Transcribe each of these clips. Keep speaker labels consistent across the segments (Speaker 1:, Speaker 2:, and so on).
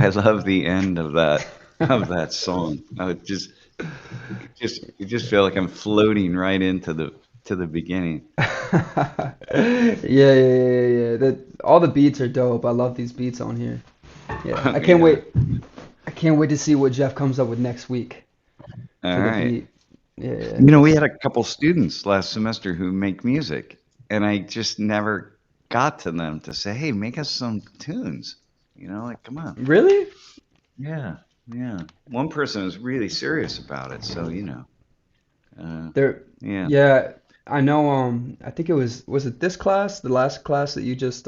Speaker 1: I love the end of that song. You just feel like I'm floating right into the beginning.
Speaker 2: Yeah. All the beats are dope. I love these beats on here. Yeah, I can't
Speaker 1: Yeah.
Speaker 2: wait. I can't wait to see what Jeff comes up with next week
Speaker 1: All
Speaker 2: for the
Speaker 1: right.
Speaker 2: beat. Yeah.
Speaker 1: We had a couple students last semester who make music, and I just never got to them to say, "Hey, make us some tunes." Like, come on.
Speaker 2: Really?
Speaker 1: Yeah, yeah. One person was really serious about it, so uh,
Speaker 2: There.
Speaker 1: yeah.
Speaker 2: Yeah, I know. I think was it this class, the last class that you just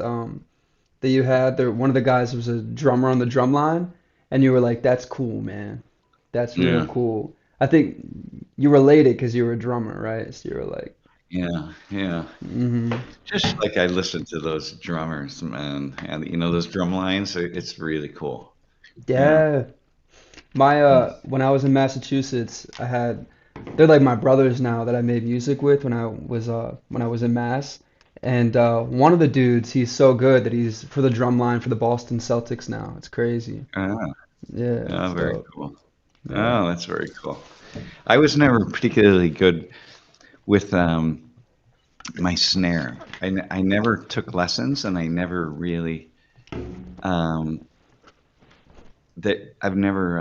Speaker 2: that you had there, one of the guys was a drummer on the drum line, and you were like, "That's cool, man. That's real
Speaker 1: Yeah,
Speaker 2: cool." I think you related because you were a drummer, right? So you were like,
Speaker 1: yeah, yeah.
Speaker 2: mm-hmm.
Speaker 1: Just like I listen to those drummers, man, and those drum lines. It's really cool. Yeah.
Speaker 2: Yeah. My when I was in Massachusetts, they're like my brothers now that I made music with when I was in Mass. And one of the dudes, he's so good that he's for the drum line for the Boston Celtics now. It's crazy.
Speaker 1: Ah,
Speaker 2: Yeah,
Speaker 1: oh,
Speaker 2: it's
Speaker 1: very
Speaker 2: dope.
Speaker 1: cool.
Speaker 2: Yeah.
Speaker 1: Oh, that's very cool. I was never particularly good with my snare. I never took lessons, and I never really um, that I've never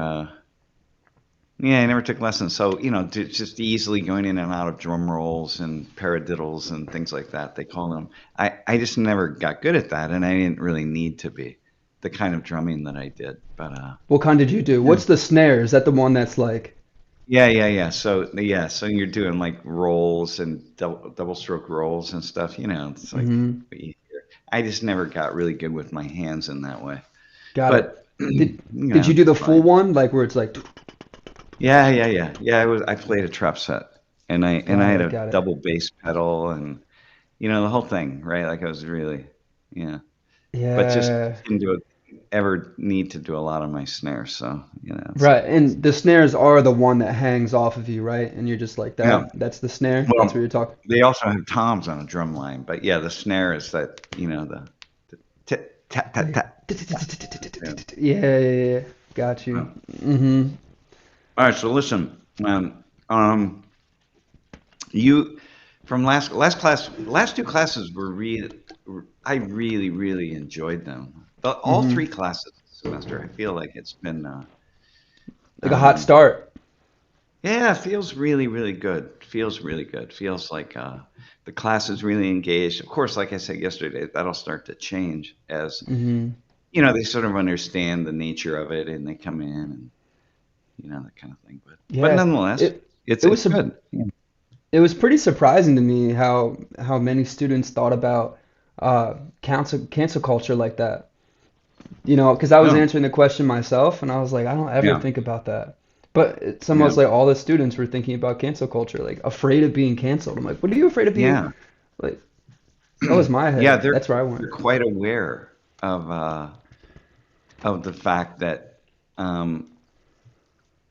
Speaker 1: yeah, I never took lessons. So just easily going in and out of drum rolls and paradiddles and things like that, they call them. I just never got good at that, and I didn't really need to be the kind of drumming that I did. But
Speaker 2: What kind did you do?
Speaker 1: yeah,
Speaker 2: What's the snare? Is that the one that's like,
Speaker 1: yeah. So you're doing like rolls and double stroke rolls and stuff. It's like
Speaker 2: hmm
Speaker 1: easier. I just never got really good with my hands in that way.
Speaker 2: got it.
Speaker 1: But
Speaker 2: Did you do the
Speaker 1: it's
Speaker 2: full
Speaker 1: fine.
Speaker 2: one like where it's like
Speaker 1: Yeah. I played a trap set, and I
Speaker 2: got
Speaker 1: had
Speaker 2: it,
Speaker 1: a
Speaker 2: got it.
Speaker 1: double bass pedal, and the whole thing, right? Like I was really, yeah. But just
Speaker 2: Yeah.
Speaker 1: didn't ever need to do a lot of my snares, so it's
Speaker 2: Right, and the snares are the one that hangs off of you, right? And you're just like
Speaker 1: yeah.
Speaker 2: that. That's the snare. That's what
Speaker 1: Well,
Speaker 2: you're talking.
Speaker 1: they also have toms on a drum line, but yeah, the snare is that the tit tat tat tat. Yeah.
Speaker 2: Yeah. Got you.
Speaker 1: Yeah.
Speaker 2: hmm
Speaker 1: All right, so listen, you from last two classes were I really, really enjoyed them. But all
Speaker 2: hmm
Speaker 1: three classes this semester, I feel like it's been,
Speaker 2: Like a hot
Speaker 1: um,
Speaker 2: start.
Speaker 1: yeah, it feels really, really good. Feels really good. Feels like the class is really engaged. Of course, like I said yesterday, that'll start to change as
Speaker 2: hmm
Speaker 1: they sort of understand the nature of it, and they come in and that kind of thing. But
Speaker 2: Yeah.
Speaker 1: nonetheless,
Speaker 2: It
Speaker 1: it's
Speaker 2: it was
Speaker 1: it's
Speaker 2: sup-
Speaker 1: good. Yeah.
Speaker 2: it was pretty surprising to me how many students thought about cancel culture like that. Because I was
Speaker 1: Oh,
Speaker 2: answering the question myself, and I was like, I don't ever
Speaker 1: yeah,
Speaker 2: think about that. But it's
Speaker 1: yeah,
Speaker 2: almost like all the students were thinking about cancel culture, like afraid of being canceled. I'm like, what are you afraid of being?
Speaker 1: yeah.
Speaker 2: Like, that was my
Speaker 1: Yeah,
Speaker 2: head. That's where I
Speaker 1: they're
Speaker 2: went.
Speaker 1: quite aware of the fact that um,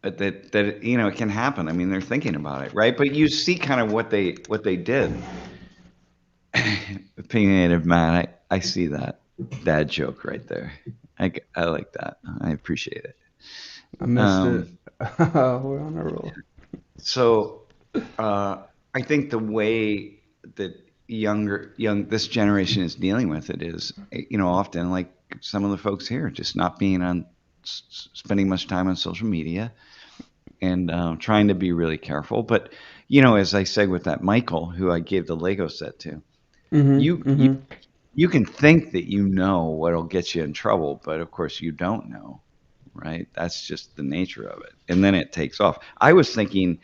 Speaker 1: that it can happen. I mean, they're thinking about it, right? But you see kind of what they did. Opinionated man, I see that dad joke right there. I like that. I appreciate it.
Speaker 2: I missed it.
Speaker 1: Um,
Speaker 2: We're on a roll.
Speaker 1: so I think the way that young this generation is dealing with it is often like some of the folks here just not being on spending much time on social media, and trying to be really careful. But as I said with that Michael, who I gave the Lego set to, you you
Speaker 2: Mm-hmm.
Speaker 1: you can think that what'll get you in trouble, but of course you don't know, right? That's just the nature of it, and then it takes off. I was thinking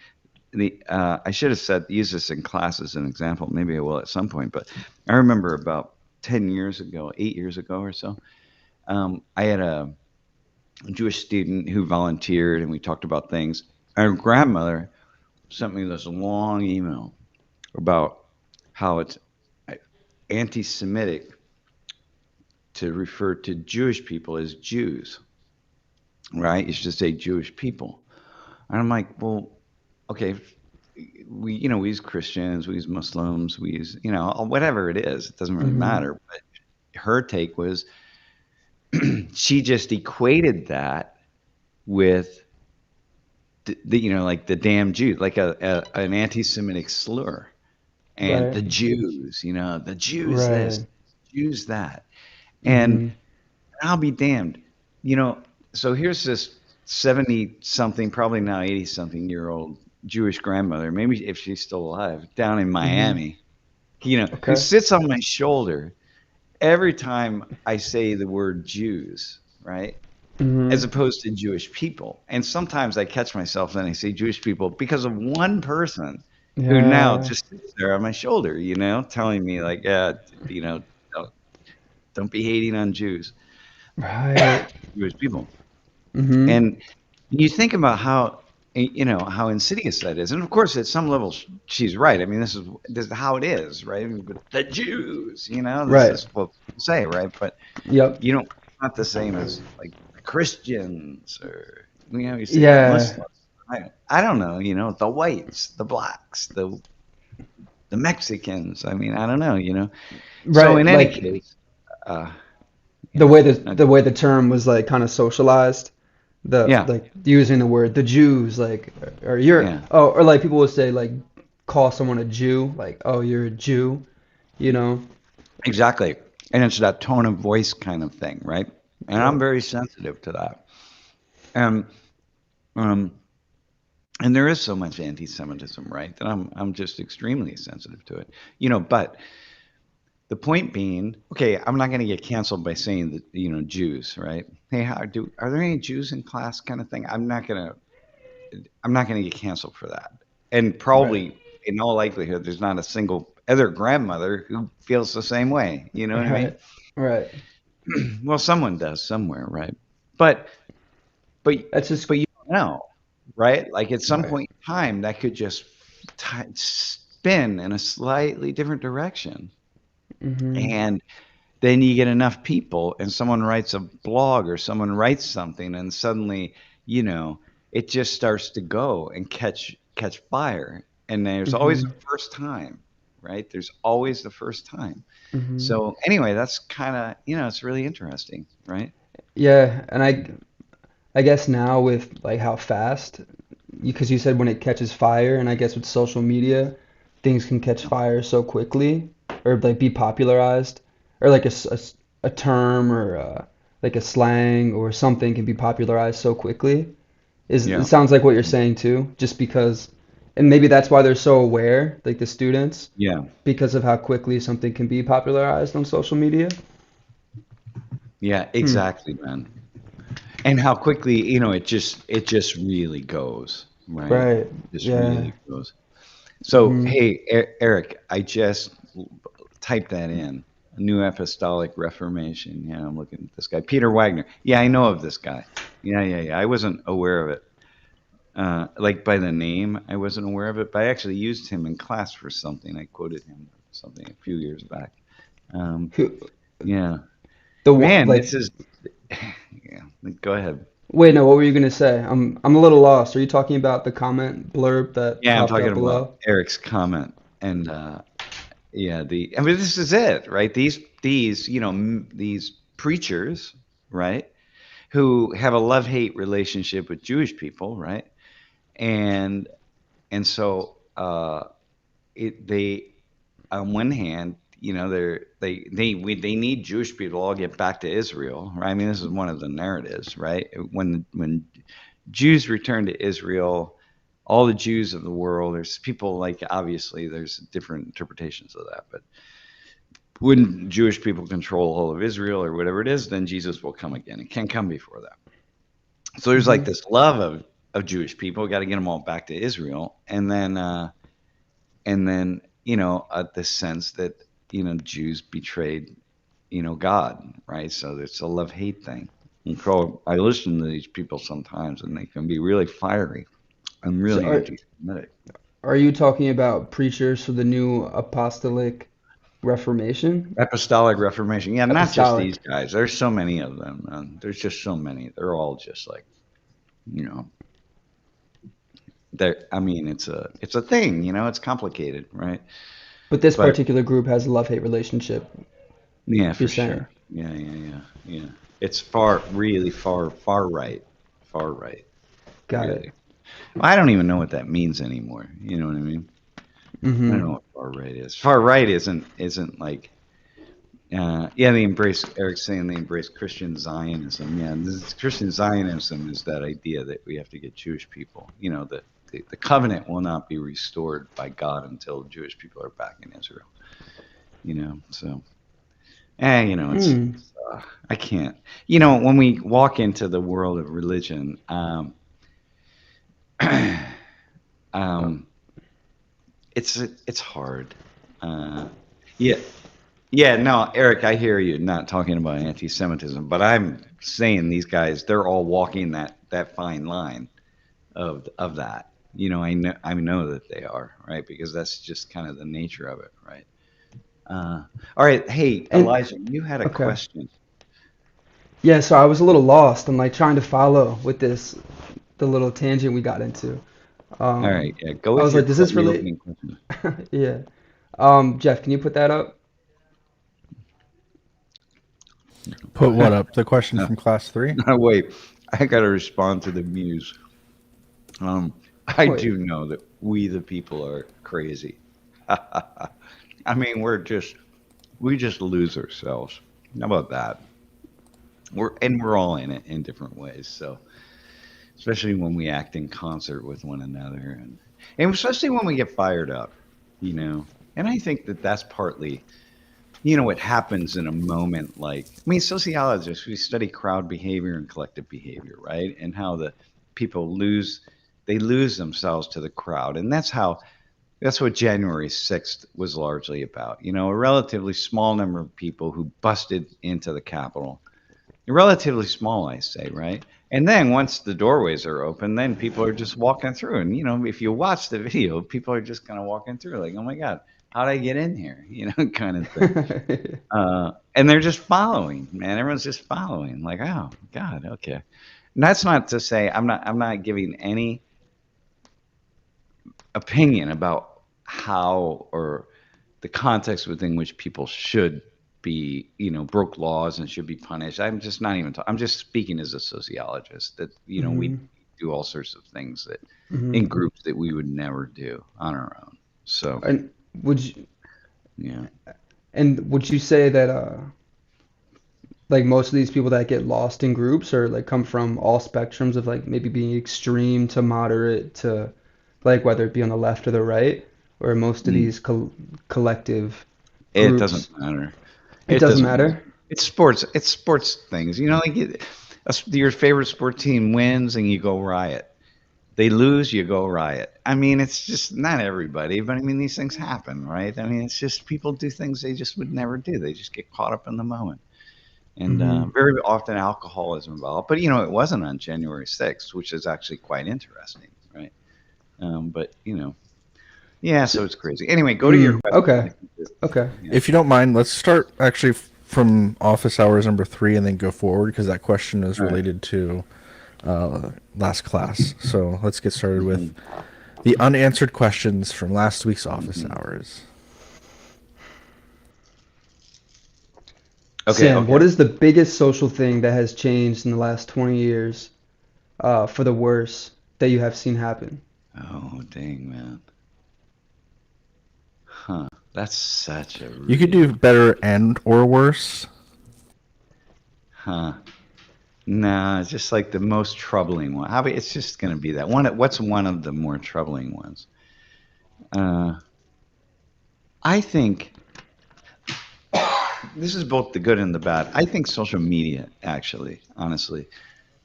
Speaker 1: I should have said use this in class as an example. Maybe I will at some point, but I remember about 10 years ago, 8 years ago or so, I had a Jewish student who volunteered, and we talked about things. Her grandmother sent me this long email about how it's anti-Semitic to refer to Jewish people as Jews, right? You should say Jewish people. And I'm like, well, okay, we as Christians, we as Muslims, we as whatever it is, it doesn't really
Speaker 2: Mm-hmm.
Speaker 1: matter. But her take was she just equated that with like the damn Jews, like an anti-Semitic slur, and
Speaker 2: Right.
Speaker 1: the Jews, the Jews this,
Speaker 2: Right.
Speaker 1: Jews that, and
Speaker 2: Mm-hmm.
Speaker 1: I'll be damned, you know. So here's this 70 something, probably now 80 something year old Jewish grandmother, maybe if she's still alive, down in
Speaker 2: Mm-hmm.
Speaker 1: Miami, who
Speaker 2: Okay.
Speaker 1: sits on my shoulder every time I say the word Jews, right? As
Speaker 2: Mm-hmm.
Speaker 1: opposed to Jewish people. And sometimes I catch myself and I say Jewish people because of one person who now
Speaker 2: Yeah.
Speaker 1: just sits there on my shoulder, telling me like, yeah, you know, don't, don't be hating on
Speaker 2: Right.
Speaker 1: Jewish people.
Speaker 2: Mm-hmm.
Speaker 1: And you think about how insidious that is. And of course, at some level, she's right. I mean, this is how it is, right? I mean, but the Jews, this
Speaker 2: Right.
Speaker 1: is what people say, right? But
Speaker 2: Yep.
Speaker 1: it's not the same as like the Christians or you say the
Speaker 2: Yeah.
Speaker 1: Muslims. I don't know, the whites, the blacks, the Mexicans. I mean, I don't know. So in
Speaker 2: Right.
Speaker 1: any
Speaker 2: Like
Speaker 1: case, uh,
Speaker 2: the
Speaker 1: yeah,
Speaker 2: way the
Speaker 1: uh,
Speaker 2: the way the term was like kind of socialized, the
Speaker 1: yeah,
Speaker 2: like using the word the Jews, like, or you're,
Speaker 1: yeah,
Speaker 2: oh, or like people would say, like, call someone a Jew, like, oh, you're a Jew, you know.
Speaker 1: exactly. And it's that tone of voice kind of thing, right? And I'm
Speaker 2: Yep.
Speaker 1: very sensitive to that. And um, and there is so much anti-Semitism, right? That I'm just extremely sensitive to it. But the point being, okay, I'm not going to get canceled by saying that, Jews, right? Hey, are there any Jews in class kind of thing? I'm not going to get canceled for that. And
Speaker 2: Right.
Speaker 1: probably in all likelihood, there's not a single other grandmother who feels the same way. You know what I mean?
Speaker 2: Right. Right.
Speaker 1: Well, someone does somewhere, right? But but
Speaker 2: That's just
Speaker 1: but you don't know, right? Like at some
Speaker 2: right.
Speaker 1: point in time, that could just spin in a slightly different direction,
Speaker 2: Mm-hmm.
Speaker 1: and then you get enough people and someone writes a blog or someone writes something and suddenly, you know, it just starts to go and catch fire. And there's always
Speaker 2: Mm-hmm.
Speaker 1: a first time, right? There's always the first time.
Speaker 2: Mm-hmm.
Speaker 1: So anyway, that's kind of, it's really interesting, right?
Speaker 2: Yeah, and I guess now with like how fast, because you said when it catches fire, and I guess with social media, things can catch fire so quickly, or like be popularized, or like a term, or like a slang or something can be popularized so quickly. It
Speaker 1: Yeah.
Speaker 2: sounds like what you're saying too, just because, and maybe that's why they're so aware, like the students,
Speaker 1: Yeah.
Speaker 2: because of how quickly something can be popularized on social media.
Speaker 1: Yeah,
Speaker 2: Hmm.
Speaker 1: exactly, man. And how quickly, it just really goes, right?
Speaker 2: Right.
Speaker 1: Just
Speaker 2: Yeah.
Speaker 1: really goes. So,
Speaker 2: Hmm.
Speaker 1: hey, Eric, I just typed that in. A new apostolic reformation. Yeah, I'm looking at this guy, Peter Wagner. Yeah, I know of this guy. Yeah, yeah, yeah. I wasn't aware of it. Like by the name, I wasn't aware of it, but I actually used him in class for something. I quoted him for something a few years back. Um,
Speaker 2: Who
Speaker 1: yeah,
Speaker 2: the one
Speaker 1: man,
Speaker 2: like
Speaker 1: this is. Yeah, go ahead.
Speaker 2: Wait, no, what were you gonna say? I'm a little lost. Are you talking about the comment blurb that
Speaker 1: Yeah, I'm
Speaker 2: popped
Speaker 1: talking
Speaker 2: up
Speaker 1: about
Speaker 2: below?
Speaker 1: Eric's comment, and yeah, I mean, this is it, right? These, these preachers, right, who have a love-hate relationship with Jewish people, right? And so they on one hand, they need Jewish people to all get back to Israel, right? I mean, this is one of the narratives, right? When Jews return to Israel, all the Jews of the world, there's people like obviously there's different interpretations of that, but when Jewish people control all of Israel or whatever it is, then Jesus will come again. It can't come before that. So there's like
Speaker 2: Hmm.
Speaker 1: this love of Jewish people, got to get them all back to Israel, and then this sense that Jews betrayed God, right? So it's a love hate thing. And so I listen to these people sometimes, and they can be really fiery and
Speaker 2: So
Speaker 1: really anti-Semitic.
Speaker 2: are you talking about preachers for the new apostolic reformation?
Speaker 1: Apostolic Reformation, yeah, not just these
Speaker 2: Apostolic.
Speaker 1: guys. There's so many of them, man. There's just so many. They're all just like, you know, I mean, it's a thing, it's complicated, right?
Speaker 2: But this
Speaker 1: But
Speaker 2: particular group has a love-hate relationship,
Speaker 1: yeah,
Speaker 2: you're
Speaker 1: for
Speaker 2: saying.
Speaker 1: sure. Yeah, yeah, yeah, yeah. It's really far right, far right,
Speaker 2: Got it.
Speaker 1: really. I don't even know what that means anymore. You know what I mean? I don't
Speaker 2: Mm-hmm.
Speaker 1: know what far right is. Far right isn't like yeah, they embrace Eric's saying they embrace Christian Zionism. Yeah, Christian Zionism is that idea that we have to get Jewish people. You know, the covenant will not be restored by God until Jewish people are back in Israel. You know, so
Speaker 2: Mm.
Speaker 1: I can't. You know, when we walk into the world of religion,
Speaker 2: Uh,
Speaker 1: um, it's hard. Uh, yeah, yeah. No, Eric, I hear you. Not talking about anti-Semitism, but I'm saying these guys, they're all walking that fine line of that. You know, I know that they are, right, because that's just kind of the nature of it, right? All right, hey
Speaker 2: and
Speaker 1: Elijah, you had a
Speaker 2: okay.
Speaker 1: question.
Speaker 2: Yeah, so I was a little lost. I'm like trying to follow with the little tangent we got into.
Speaker 1: All right, yeah, go
Speaker 2: I
Speaker 1: with
Speaker 2: was like, does this
Speaker 1: your
Speaker 2: relate?
Speaker 1: opening question.
Speaker 2: Yeah. Jeff, can you put that up?
Speaker 3: Put what up? The question from class three?
Speaker 1: No, wait, I got to respond to the muse. I
Speaker 2: Wait.
Speaker 1: do know that we the people are crazy. I mean, we just lose ourselves. How about that? We're all in it in different ways. So especially when we act in concert with one another, and especially when we get fired up, you know. And I think that that's partly, what happens in a moment like, I mean, sociologists, we study crowd behavior and collective behavior, right? And how the people they lose themselves to the crowd. And that's what January 6th was largely about. You know, a relatively small number of people who busted into the Capitol. Relatively small, I say, right? And then once the doorways are open, then people are just walking through. And, if you watch the video, people are just kind of walking through like, oh my God, how'd I get in here? Kind of thing. And they're just following, man. Everyone's just following, like, oh God, okay. And that's not to say I'm not giving any opinion about how or the context within which people should be, broke laws and should be punished. I'm just not even. I'm just speaking as a sociologist that we
Speaker 2: hmm
Speaker 1: do all sorts of things that
Speaker 2: hmm
Speaker 1: in groups that we would never do on our own. So
Speaker 2: And would you
Speaker 1: yeah.
Speaker 2: would you say that like most of these people that get lost in groups or like come from all spectrums of like maybe being extreme to moderate to like whether it be on the left or the right, or most of
Speaker 1: Mm.
Speaker 2: these collective
Speaker 1: It doesn't
Speaker 2: groups,
Speaker 1: matter.
Speaker 2: it
Speaker 1: It
Speaker 2: doesn't
Speaker 1: doesn't matter.
Speaker 2: matter?
Speaker 1: It's sports. It's sports things. Like your favorite sport team wins and you go riot. They lose, you go riot. I mean, it's just not everybody, but I mean, these things happen, right? I mean, it's just people do things they just would never do. They just get caught up in the moment. And
Speaker 2: hmm
Speaker 1: very often alcohol is involved. But, it wasn't on January 6th, which is actually quite interesting, right? But, yeah,
Speaker 2: So,
Speaker 1: so it's crazy. Anyway, go to your question.
Speaker 2: okay.
Speaker 1: I think that,
Speaker 2: Okay.
Speaker 1: yeah.
Speaker 3: If you don't mind, let's start actually from office hours number three and then go forward because that question is
Speaker 1: All right.
Speaker 3: related to last class. So let's get started with
Speaker 1: Hmm.
Speaker 3: the unanswered questions from last week's office
Speaker 1: Hmm.
Speaker 3: hours.
Speaker 1: Okay,
Speaker 2: Sam, what
Speaker 1: okay.
Speaker 2: is the biggest social thing that has changed in the last 20 years for the worse that you have seen happen?
Speaker 1: Oh, dang, man. Huh. That's such a
Speaker 3: You could do
Speaker 1: really,
Speaker 3: better and or worse.
Speaker 1: huh. Nah, it's just like the most troubling one. How about it's just going to be that one? What's one of the more troubling ones? Uh, I think this is both the good and the bad. I think social media, actually, honestly,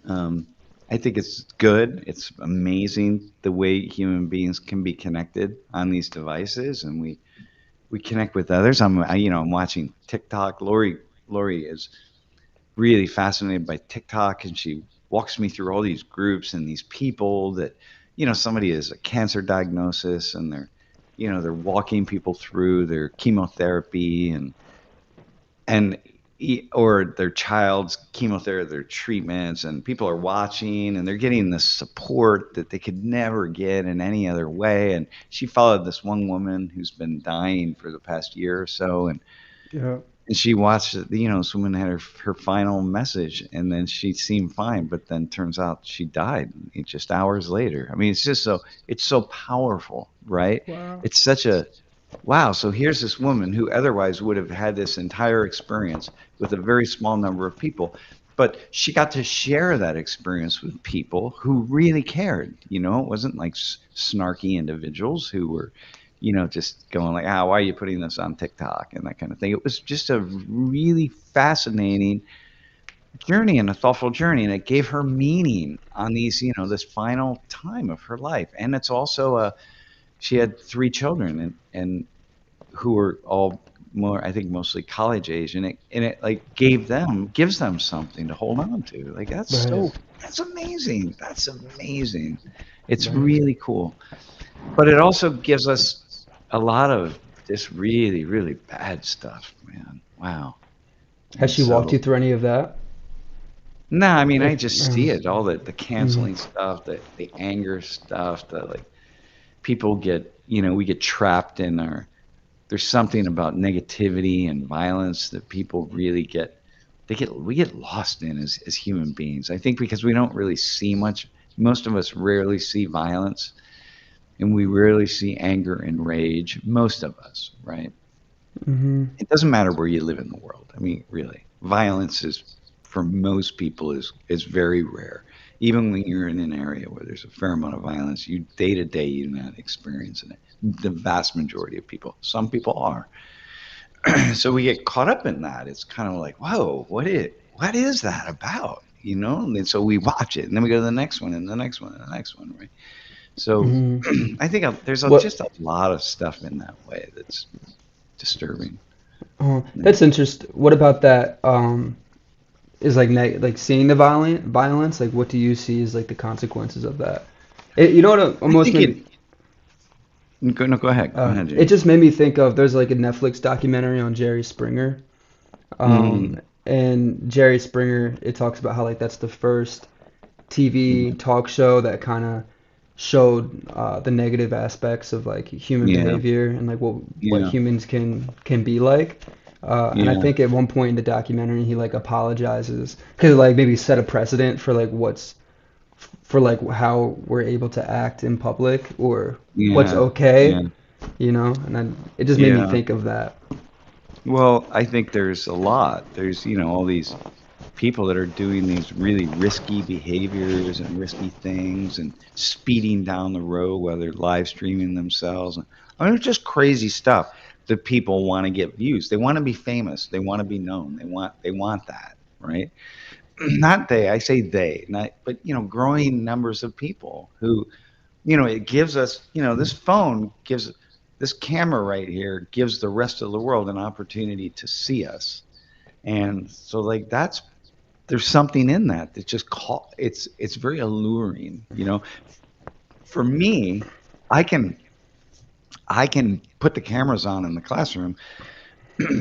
Speaker 1: um, I think it's good. It's amazing the way human beings can be connected on these devices, and we connect with others. I'm watching TikTok. Lori is really fascinated by TikTok, and she walks me through all these groups and these people that, somebody has a cancer diagnosis and they're walking people through their chemotherapy and or their child's chemotherapy, their treatments, and people are watching and they're getting the support that they could never get in any other way. And she followed this one woman who's been dying for the past year or so, and
Speaker 2: Yeah.
Speaker 1: And she watched it, this woman had her final message, and then she seemed fine, but then turns out she died just hours later. I mean, it's so powerful, right?
Speaker 2: Wow.
Speaker 1: It's such a wow. So here's this woman who otherwise would have had this entire experience with a very small number of people, but she got to share that experience with people who really cared. It wasn't like snarky individuals who were just going like, why are you putting this on TikTok and that kind of thing. It was just a really fascinating journey and a thoughtful journey, and it gave her meaning on this final time of her life. And it's also she had 3 children, and who were all more, I think, mostly college age, and it like gives them something to hold on to. Like
Speaker 2: Right.
Speaker 1: that's amazing. That's amazing. It's
Speaker 2: Right.
Speaker 1: really cool. But it also gives us a lot of just really, really bad stuff, man. Wow.
Speaker 2: Has
Speaker 1: And
Speaker 2: she walked
Speaker 1: so,
Speaker 2: you through any of that?
Speaker 1: no, I mean, I
Speaker 2: Like,
Speaker 1: just see it, all the
Speaker 2: mhm.
Speaker 1: canceling stuff, the anger stuff, the like people we get trapped in there's something about negativity and violence that people really we get lost in as human beings. I think because we don't really see much, most of us rarely see violence, and we rarely see anger and rage, most of us, right?
Speaker 2: Mhm.
Speaker 1: It doesn't matter where you live in the world. I mean, really, violence is for most people is very rare. Even when you're in an area where there's a fair amount of violence, you day to day you're not experiencing it. The vast majority of people. Some people are. So we get caught up in that. It's kind of like, whoa, what is that about? And so we watch it, and then we go to the next one, and the next one, and the next one, right? So
Speaker 2: Mhm.
Speaker 1: I think there's
Speaker 2: What?
Speaker 1: just a lot of stuff in that way that's disturbing.
Speaker 2: That's interesting. What about that? Is like like seeing the violence. Like, what do you see as like the consequences of that? You know what? It
Speaker 1: I
Speaker 2: almost
Speaker 1: think
Speaker 2: made me.
Speaker 1: no, go ahead. Go ahead,
Speaker 2: It
Speaker 1: James.
Speaker 2: just made me think of there's like a Netflix documentary on Jerry Springer.
Speaker 1: Mm,
Speaker 2: And Jerry Springer, it talks about how like that's the first TV
Speaker 1: yeah,
Speaker 2: talk show that kind of showed the negative aspects of like human
Speaker 1: yeah,
Speaker 2: behavior and like what
Speaker 1: yeah,
Speaker 2: humans can be like. And I
Speaker 1: yeah,
Speaker 2: think at one point in the documentary he like apologizes because like maybe set a precedent for like for like how we're able to act in public or what's
Speaker 1: yeah,
Speaker 2: okay,
Speaker 1: yeah,
Speaker 2: and then it just made me
Speaker 1: yeah.
Speaker 2: think of that.
Speaker 1: Well, I think there's a lot. There's, all these people that are doing these really risky behaviors and risky things and speeding down the road while they're live streaming themselves. I mean, it's just crazy stuff that people want to get views. They want to be famous. They want to be known. They want that, right? Not they, I say they, not, but growing numbers of people who, it gives us, this phone gives this camera right here gives the rest of the world an opportunity to see us. And so like there's something in that that just it's very alluring. For me, I can I can put the cameras on in the classroom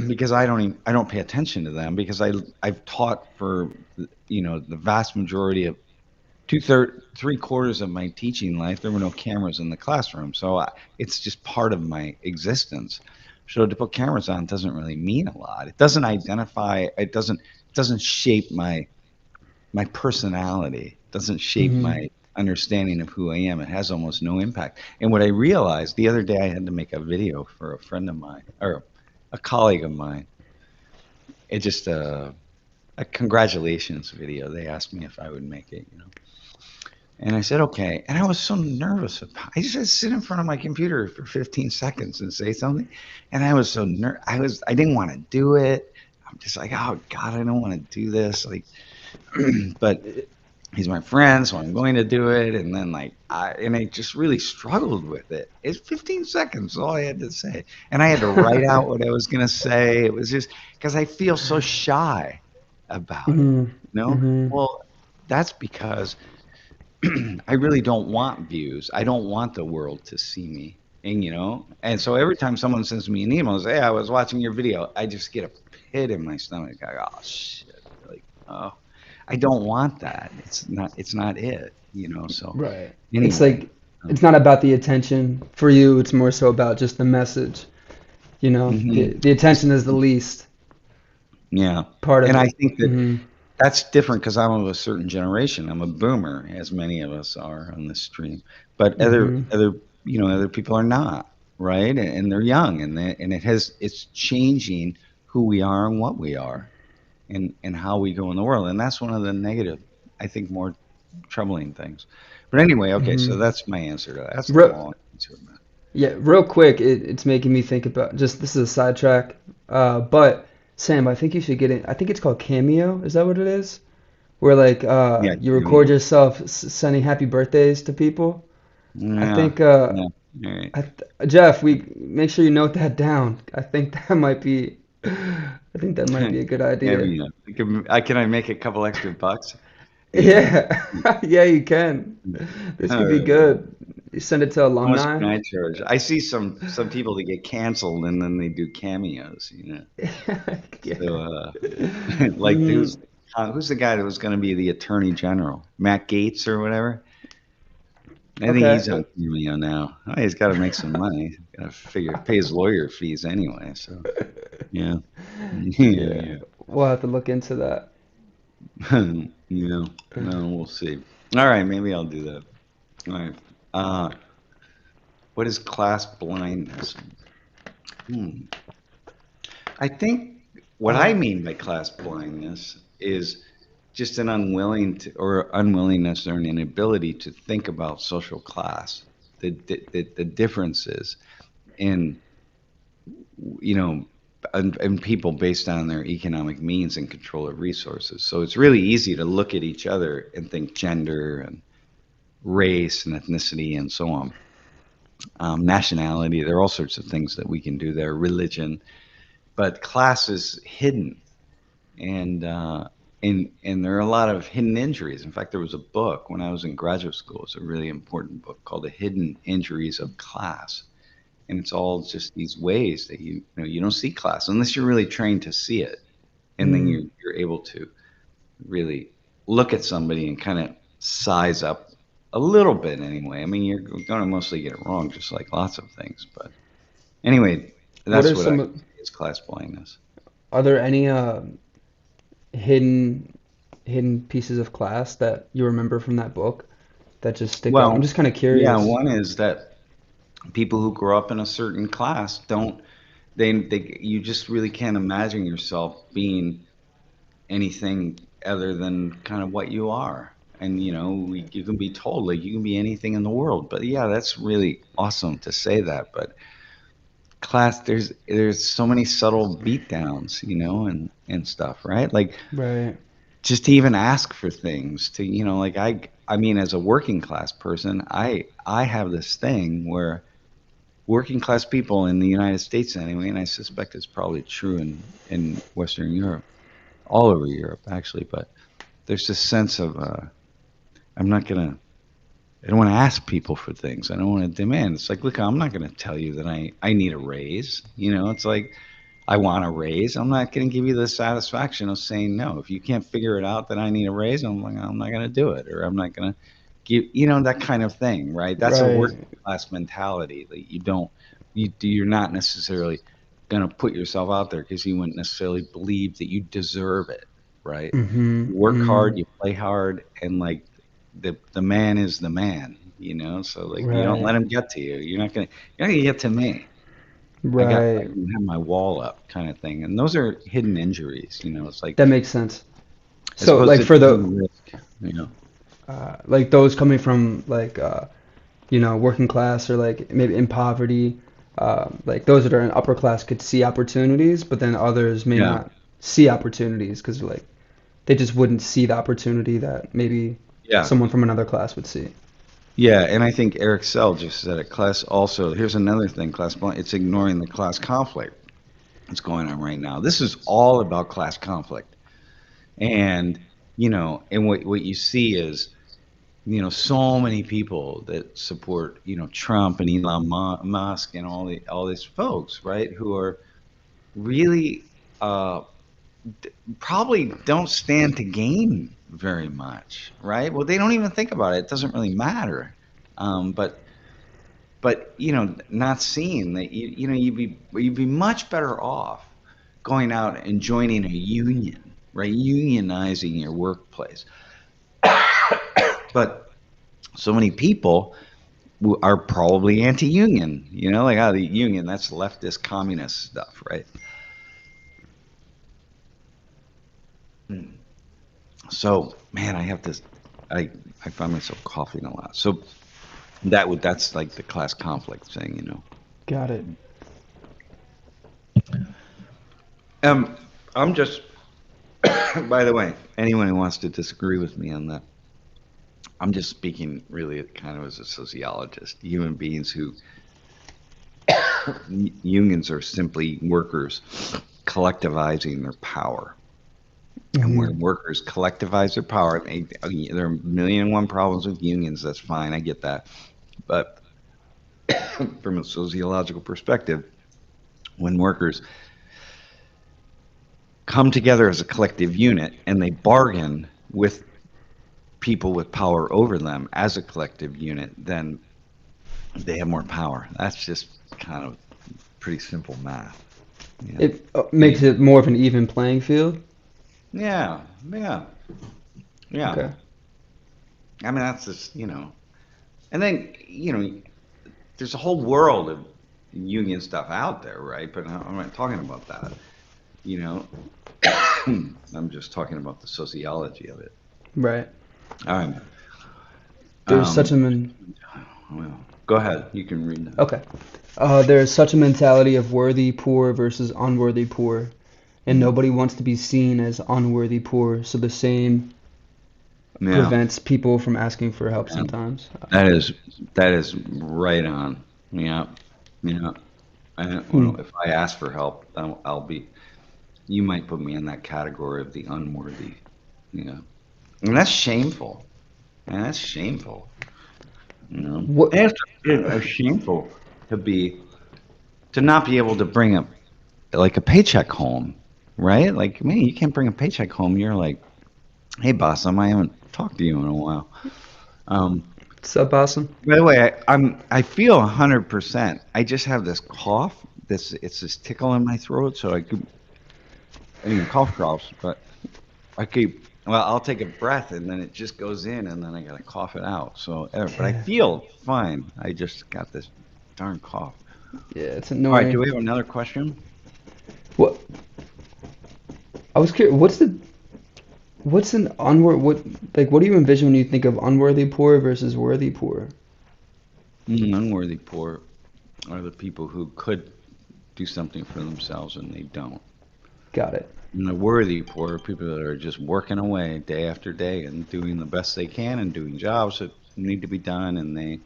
Speaker 1: because I don't pay attention to them because I've taught for the vast majority of 3/4 of my teaching life. There were no cameras in the classroom, so it's just part of my existence. So to put cameras on doesn't really mean a lot. It doesn't identify. It doesn't shape my personality. It doesn't shape
Speaker 2: Hmm.
Speaker 1: my understanding of who I am. It has almost no impact. And what I realized the other day, I had to make a video for a friend of mine or a colleague of mine. It just a congratulations video. They asked me if I would make it. And I said, okay. And I was so nervous. I just sit in front of my computer for 15 seconds and say something. And I was so I didn't want to do it. I'm just like, oh God, I don't want to do this. Like, but he's my friend, so I'm going to do it. And then I just really struggled with it. It's 15 seconds, all I had to say. And I had to write out what I was going to say. It was just because I feel so shy about it,
Speaker 2: Hmm.
Speaker 1: you know?
Speaker 2: Hmm.
Speaker 1: Well, that's because I really don't want views. I don't want the world to see me. And so every time someone sends me an email and says, "Hey, I was watching your video," I just get a pit in my stomach. I go, "Oh shit!" Like, oh, I don't want that. It's not it. So
Speaker 2: Right. It's
Speaker 1: anyway,
Speaker 2: like it's
Speaker 1: um,
Speaker 2: not about the attention for you, it's more so about just the message.
Speaker 1: mhm.
Speaker 2: The attention is the least.
Speaker 1: Yeah.
Speaker 2: part of
Speaker 1: And I
Speaker 2: it.
Speaker 1: think that
Speaker 2: Hmm.
Speaker 1: that's different because I'm of a certain generation. I'm a boomer, as many of us are on this stream. But
Speaker 2: Hmm.
Speaker 1: other people are not, right? And they're young, and it's changing who we are and what we are, and how we go in the world. And that's one of the negative, I think, more troubling things. But anyway, okay,
Speaker 2: Hmm.
Speaker 1: so that's my answer to that. That's a
Speaker 2: Real,
Speaker 1: long answer, man.
Speaker 2: yeah, real quick, it's making me think about just this is a sidetrack. But Sam, I think you should get it. I think it's called Cameo. Is that what it is? Where like
Speaker 1: Yeah,
Speaker 2: you record
Speaker 1: cameo.
Speaker 2: yourself sending happy birthdays to people. I
Speaker 1: Yeah,
Speaker 2: think
Speaker 1: yeah. All right.
Speaker 2: Jeff, we make sure you note that down. I think that might be I think that might be a good idea.
Speaker 1: Cameo. Can I make a couple extra bucks? Yeah.
Speaker 2: Yeah. Yeah, you can. This
Speaker 1: All
Speaker 2: could be
Speaker 1: right.
Speaker 2: good. You send it to
Speaker 1: How much
Speaker 2: alumni.
Speaker 1: can I charge? I see some people that get canceled and then they do cameos, you know.
Speaker 2: Yeah.
Speaker 1: So like
Speaker 2: Hmm.
Speaker 1: who's the guy that was going to be the attorney general? Matt Gates or whatever? I think
Speaker 2: Okay.
Speaker 1: he's on cameo now. Oh, he's got to make some money. Got to figure pay his lawyer fees anyway. So yeah,
Speaker 2: Yeah.
Speaker 1: yeah,
Speaker 2: We'll have to look into that.
Speaker 1: yeah. You know, well, we'll see. All right, maybe I'll do that. All right. Uh, what is class blindness? Hmm. I think what I
Speaker 2: Uh,
Speaker 1: mean by class blindness is just an unwillingness or an inability to think about social class, the differences in you know and people based on their economic means and control of resources. So it's really easy to look at each other and think gender and race and ethnicity and so on, nationality. There are all sorts of things that we can do there, religion, but class is hidden and there are a lot of hidden injuries. In fact, there was a book when I was in graduate school. It's a really important book called "The Hidden Injuries of Class," and it's all just these ways that you don't see class unless you're really trained to see it, and then
Speaker 2: mm,
Speaker 1: you're able to really look at somebody and kind of size up a little bit anyway. I mean, you're going to mostly get it wrong, just like lots of things. But anyway,
Speaker 2: what
Speaker 1: that's
Speaker 2: are
Speaker 1: what I
Speaker 2: some
Speaker 1: see as class blindness.
Speaker 2: are there any hidden hidden pieces of class that you remember from that book that just stick out? I'm
Speaker 1: Well,
Speaker 2: just kind of
Speaker 1: yeah,
Speaker 2: curious.
Speaker 1: one is that people who grow up in a certain class don't they you just really can't imagine yourself being anything other than kind of what you are. And you can be told like you can be anything in the world. But yeah, that's really awesome to say that. But class, there's so many subtle beatdowns, and stuff, right? Like
Speaker 2: Right.
Speaker 1: just to even ask for things to, like I mean, as a working class person, I have this thing where working class people in the United States anyway, and I suspect it's probably true in Western Europe, all over Europe actually, but there's this sense of I'm not gonna I don't want to ask people for things. I don't want to demand. It's like, look, I'm not going to tell you that I need a raise. It's like I want a raise. I'm not going to give you the satisfaction of saying no. If you can't figure it out that I need a raise, I'm not going to do it, or I'm not going to give, that kind of thing, right? That's a
Speaker 2: Right.
Speaker 1: working class mentality that you're not necessarily going to put yourself out there because you wouldn't necessarily believe that you deserve it, right?
Speaker 2: Mm-hmm.
Speaker 1: You work hard,
Speaker 2: Mm.
Speaker 1: you play hard, and like the man is the man, so like you don't
Speaker 2: Right.
Speaker 1: let him get to you. You're not gonna get to me. I
Speaker 2: Right.
Speaker 1: can have my wall up kind of thing. And those are hidden injuries, it's like
Speaker 2: That makes sense.
Speaker 1: as
Speaker 2: So
Speaker 1: opposed
Speaker 2: like
Speaker 1: to
Speaker 2: for the
Speaker 1: taking risk.
Speaker 2: like those coming from like working class or like maybe in poverty, like those that are in upper class could see opportunities, but then others may
Speaker 1: Yeah.
Speaker 2: not see opportunities because like they just wouldn't see the opportunity that maybe
Speaker 1: Yeah.
Speaker 2: someone from another class would see.
Speaker 1: Yeah, and I think Eric Sell just said it. Class also, here's another thing, it's ignoring the class conflict that's going on right now. This is all about class conflict. And, and what you see is so many people that support, Trump and Elon Musk and all these folks, right, who are really uh, probably don't stand to gain very much, right? Well, they don't even think about it. It doesn't really matter. But not seeing that you'd be much better off going out and joining a union, right? Unionizing your workplace. But so many people are probably anti-union, like the union, that's leftist communist stuff, right? So, man, I I find myself coughing a lot. So that's like the class conflict thing.
Speaker 2: Got it.
Speaker 1: Um, I'm just, by the way, anyone who wants to disagree with me on that, I'm just speaking really kind of as a sociologist. Human beings who unions are simply workers collectivizing their power. And
Speaker 2: Hmm.
Speaker 1: where workers collectivize their power, there are a million and one problems with unions. That's fine. I get that. But from a sociological perspective, when workers come together as a collective unit and they bargain with people with power over them as a collective unit, then they have more power. That's just kind of pretty simple math. Yeah.
Speaker 2: It makes it more of an even playing field.
Speaker 1: Yeah. Yeah. Yeah.
Speaker 2: Okay.
Speaker 1: I mean, that's just, and then, there's a whole world of union stuff out there, right? But I'm not talking about that, you know. I'm just talking about the sociology of it.
Speaker 2: Right.
Speaker 1: All right.
Speaker 2: There's such
Speaker 1: Um,
Speaker 2: a men
Speaker 1: well, go ahead. You can read that.
Speaker 2: Okay. There's such a mentality of worthy poor versus unworthy poor, and
Speaker 1: Mhm.
Speaker 2: nobody wants to be seen as unworthy poor, so the same
Speaker 1: Yeah,
Speaker 2: prevents people from asking for help
Speaker 1: yeah.
Speaker 2: sometimes.
Speaker 1: That is that is right on. Yeah, yeah.
Speaker 2: Hmm.
Speaker 1: If I ask for help, I'll be. You might put me in that category of the unworthy. Yeah, and that's shameful. Man, that's shameful.
Speaker 2: What?
Speaker 1: And it's shameful to be to not be able to bring a paycheck home, right? Like, man, you can't bring a paycheck home. You're like, hey, boss, I haven't talked to you in a while. Um,
Speaker 2: What's up, awesome?
Speaker 1: by the way, I feel 100%. I just have this cough. It's this tickle in my throat, so I mean cough drops, but I'll take a breath and then it just goes in and then I gotta cough it out. So, but I
Speaker 2: Yeah.
Speaker 1: feel fine. I just got this darn cough.
Speaker 2: Yeah, it's
Speaker 1: All right, do
Speaker 2: annoying.
Speaker 1: we have another question?
Speaker 2: What? I was curious. What's an unworthy? What do you envision when you think of unworthy poor versus worthy poor?
Speaker 1: Unworthy poor are the people who could do something for themselves and they don't.
Speaker 2: Got it.
Speaker 1: And the worthy poor are people that are just working away day after day and doing the best they can and doing jobs that need to be done, and they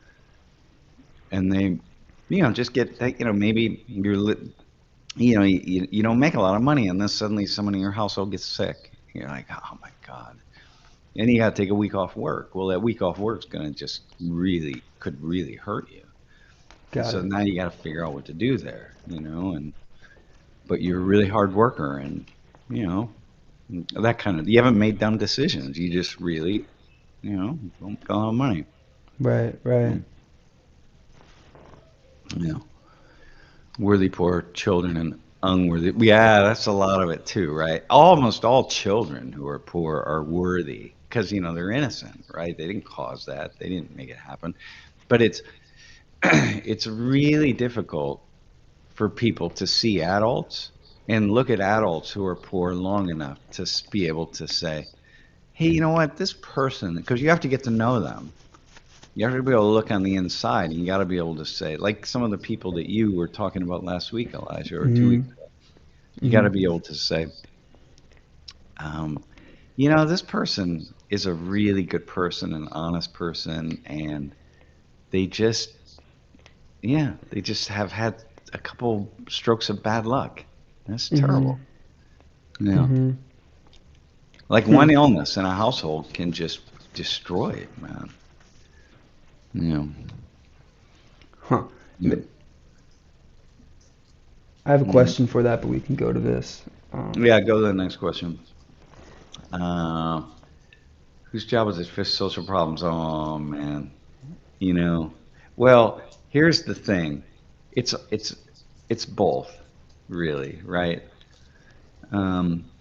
Speaker 1: just get maybe you don't make a lot of money and then suddenly someone in your household gets sick. You're like, oh my God. And you got to take a week off work. Well, that week off work's going to just could really hurt you. And
Speaker 2: Got
Speaker 1: so
Speaker 2: it.
Speaker 1: now you got to figure out what to do there, and but you're a really hard worker, and you know that kind of, you haven't made dumb decisions. You just really, don't got a lot of money.
Speaker 2: Right. Right.
Speaker 1: You know, worthy poor children and unworthy. Yeah, that's a lot of it too, right? Almost all children who are poor are worthy because they're innocent, right? They didn't cause that. They didn't make it happen. But it's it's really difficult for people to see adults and look at adults who are poor long enough to be able to say, hey, you know what, this person, because you have to get to know them. You have to be able to look on the inside, and you got to be able to say, like some of the people that you were talking about last week, Elijah, or 2 weeks
Speaker 2: Mhm.
Speaker 1: ago, you got to
Speaker 2: Mhm.
Speaker 1: be able to say, um, this person is a really good person, an honest person, and they just, yeah, they just have had a couple strokes of bad luck. That's
Speaker 2: Mhm.
Speaker 1: terrible. Yeah.
Speaker 2: Mhm.
Speaker 1: Like
Speaker 2: Hmm.
Speaker 1: one illness in a household can just destroy it, man. Yeah.
Speaker 2: Huh.
Speaker 1: Yeah.
Speaker 2: I have a
Speaker 1: Mm.
Speaker 2: question for that, but we can go to this. Um,
Speaker 1: Yeah, go to the next question. Uh, whose job is it to fix social problems? Oh man, you know. Well, here's the thing. It's both, really, right? Um,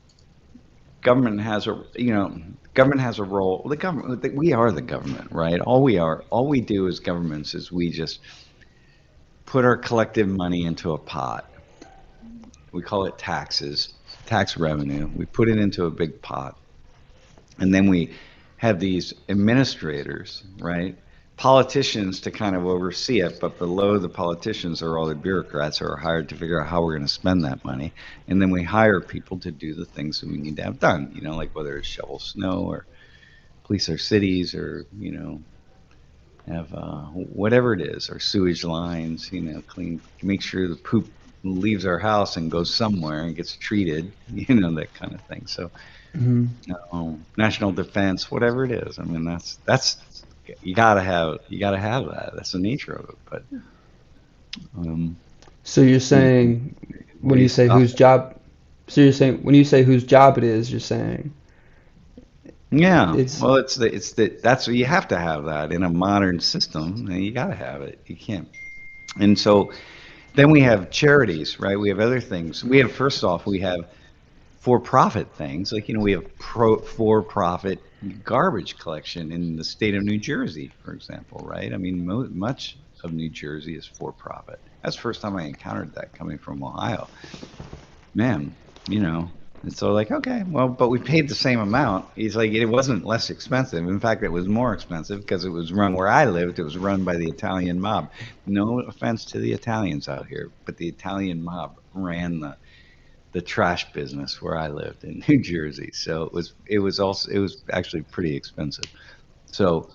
Speaker 1: government has a government has a role. The government, we are the government, right? All we do as governments is we just put our collective money into a pot. We call it taxes, tax revenue. We put it into a big pot, and then we have these administrators, right? Politicians to kind of oversee it, but below the politicians are all the bureaucrats who are hired to figure out how we're going to spend that money. And then we hire people to do the things that we need to have done, like whether it's shovel snow or police our cities or, have whatever it is, or sewage lines, clean, make sure the poop leaves our house and goes somewhere and gets treated, that kind of thing. So,
Speaker 2: Hmm.
Speaker 1: national defense, whatever it is. I mean, that's you gotta have that. That's the nature of it. But um,
Speaker 2: So you're
Speaker 1: we
Speaker 2: saying when
Speaker 1: we
Speaker 2: you say
Speaker 1: stop.
Speaker 2: whose job, so you're saying when you say whose job it is, you're saying
Speaker 1: Yeah,
Speaker 2: it's.
Speaker 1: well, that's what you have to have that in a modern system. And you gotta have it. You can't. And so then we have charities, right? We have other things. We have first off, we have for-profit things like we have for-profit garbage collection in the state of New Jersey, for example, right? I mean, much of New Jersey is for-profit. That's the first time I encountered that coming from Ohio. Man, you know, and so like, okay, well, but we paid the same amount. He's like, it wasn't less expensive. In fact, it was more expensive because it was run where I lived. It was run by the Italian mob. No offense to the Italians out here, but the Italian mob ran the trash business where I lived in New Jersey. So it was actually pretty expensive. So,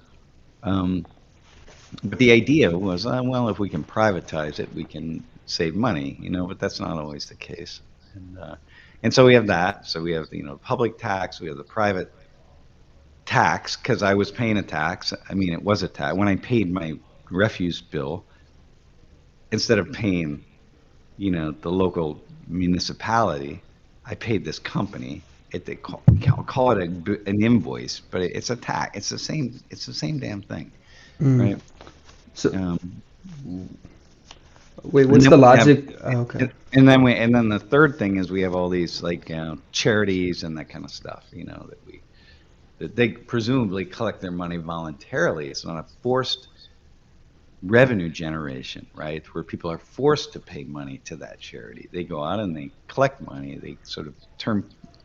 Speaker 1: um, but the idea was, well, if we can privatize it, we can save money, but that's not always the case. And so we have that. So we have public tax, we have the private tax because I was paying a tax. I mean, it was a tax when I paid my refuse bill instead of paying the local municipality. I paid this company. They call it an invoice, but it's a tax. It's the same. It's the same damn thing,
Speaker 2: Mm.
Speaker 1: right?
Speaker 2: So
Speaker 1: Um,
Speaker 2: wait,
Speaker 1: and
Speaker 2: what's
Speaker 1: then
Speaker 2: the
Speaker 1: we have,
Speaker 2: logic? Oh, okay.
Speaker 1: and then the third thing is we have all these like charities and that kind of stuff. That they presumably collect their money voluntarily. It's not a forced revenue generation, right? Where people are forced to pay money to that charity. They go out and they collect money. They sort of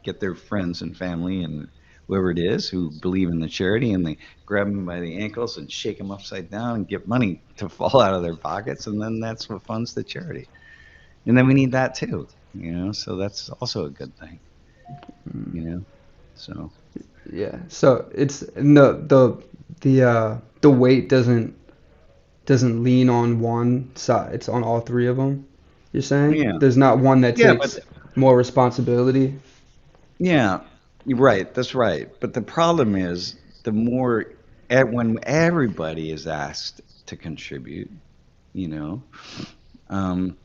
Speaker 1: get their friends and family and whoever it is who believe in the charity, and they grab them by the ankles and shake them upside down and get money to fall out of their pockets, and then that's what funds the charity. And then we need that too, so that's also a good thing,
Speaker 2: Mm.
Speaker 1: you know. So
Speaker 2: Yeah. So it's no the weight doesn't lean on one side. It's on all three of them. You're saying
Speaker 1: yeah,
Speaker 2: there's not one that
Speaker 1: yeah, but
Speaker 2: takes more responsibility.
Speaker 1: yeah, you're right. That's right. But the problem is, the more when everybody is asked to contribute, you know, um,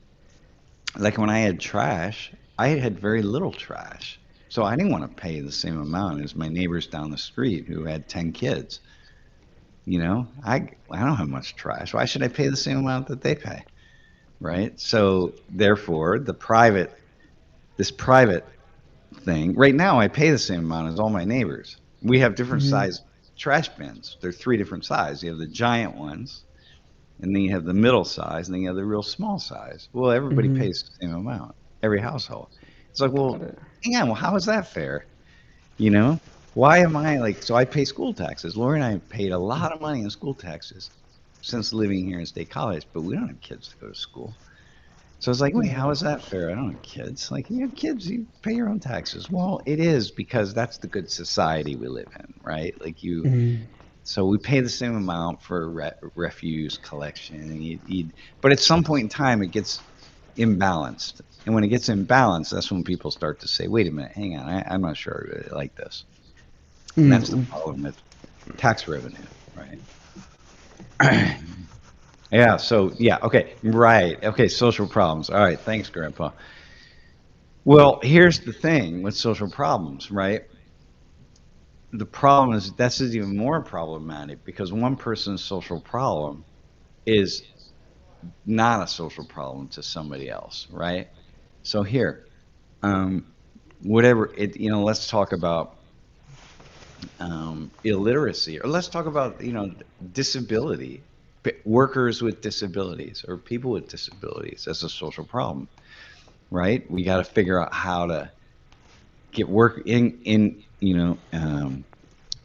Speaker 1: like when I had trash, I had very little trash, so I didn't want to pay the same amount as my neighbors down the street who had 10 kids. I don't have much trash. Why should I pay the same amount that they pay? Right? So therefore, this private thing. Right now, I pay the same amount as all my neighbors. We have different
Speaker 2: Hmm.
Speaker 1: size trash bins. They're three different sizes. You have the giant ones, and then you have the middle size, and then you have the real small size. Well, everybody
Speaker 2: Hmm.
Speaker 1: pays the same amount, every household. It's like,
Speaker 2: Got
Speaker 1: well,
Speaker 2: it.
Speaker 1: hang on, well, how is that fair? You know, why am I like, so I pay school taxes. Lori and I paid a lot of money in school taxes since living here in State College, but we don't have kids to go to school. So it's like, wait, how is that fair? I don't have kids. Like, you have kids, you pay your own taxes. Well, it is because that's the good society we live in, right?
Speaker 2: Hmm.
Speaker 1: So we pay the same amount for refuse collection. And but at some point in time, it gets imbalanced. And when it gets imbalanced, that's when people start to say, wait a minute, hang on, I'm not sure I really like this. And that's the
Speaker 2: Mm.
Speaker 1: problem with tax revenue, right? Yeah, so yeah, okay, right. Okay, social problems. All right, thanks, Grandpa. Well, here's the thing with social problems, right? The problem is this is even more problematic because one person's social problem is not a social problem to somebody else, right? So here, um, whatever it, let's talk about illiteracy, or let's talk about, disability, workers with disabilities or people with disabilities as a social problem, right? We got to figure out how to get work in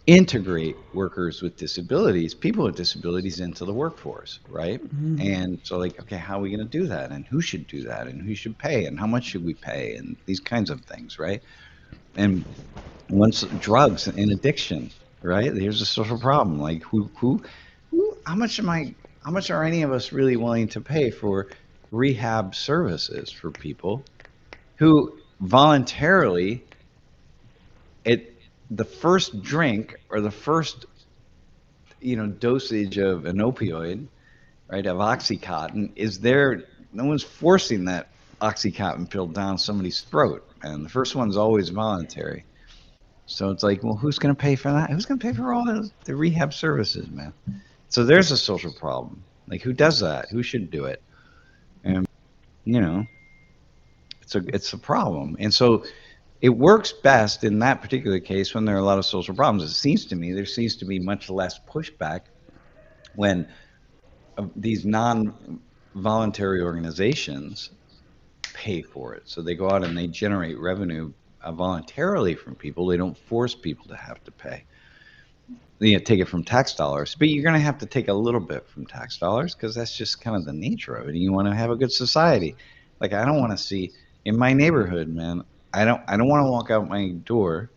Speaker 1: integrate workers with disabilities, people with disabilities into the workforce, right?
Speaker 2: Mhm.
Speaker 1: And so, like, okay, how are we going to do that? And who should do that? And who should pay? And how much should we pay? And these kinds of things, right? And once drugs and addiction, right? Here's a social problem. Like, how much how much are any of us really willing to pay for rehab services for people who voluntarily, it the first drink or the first dosage of an opioid, right, of oxycontin, is there. No one's forcing that oxycontin pill down somebody's throat, and the first one's always voluntary. So it's like, well, who's going to pay for that? Who's going to pay for all the rehab services, man? So there's a social problem. Like, who does that? Who should do it? And you know it's a problem. And so it works best in that particular case when there are a lot of social problems. It seems to me there seems to be much less pushback when these non-voluntary organizations pay for it. So they go out and they generate revenue voluntarily from people. They don't force people to have to pay. Take it from tax dollars, but you're going to have to take a little bit from tax dollars because that's just kind of the nature of it. And you want to have a good society. Like, I don't want to see in my neighborhood, man. I don't want to walk out my door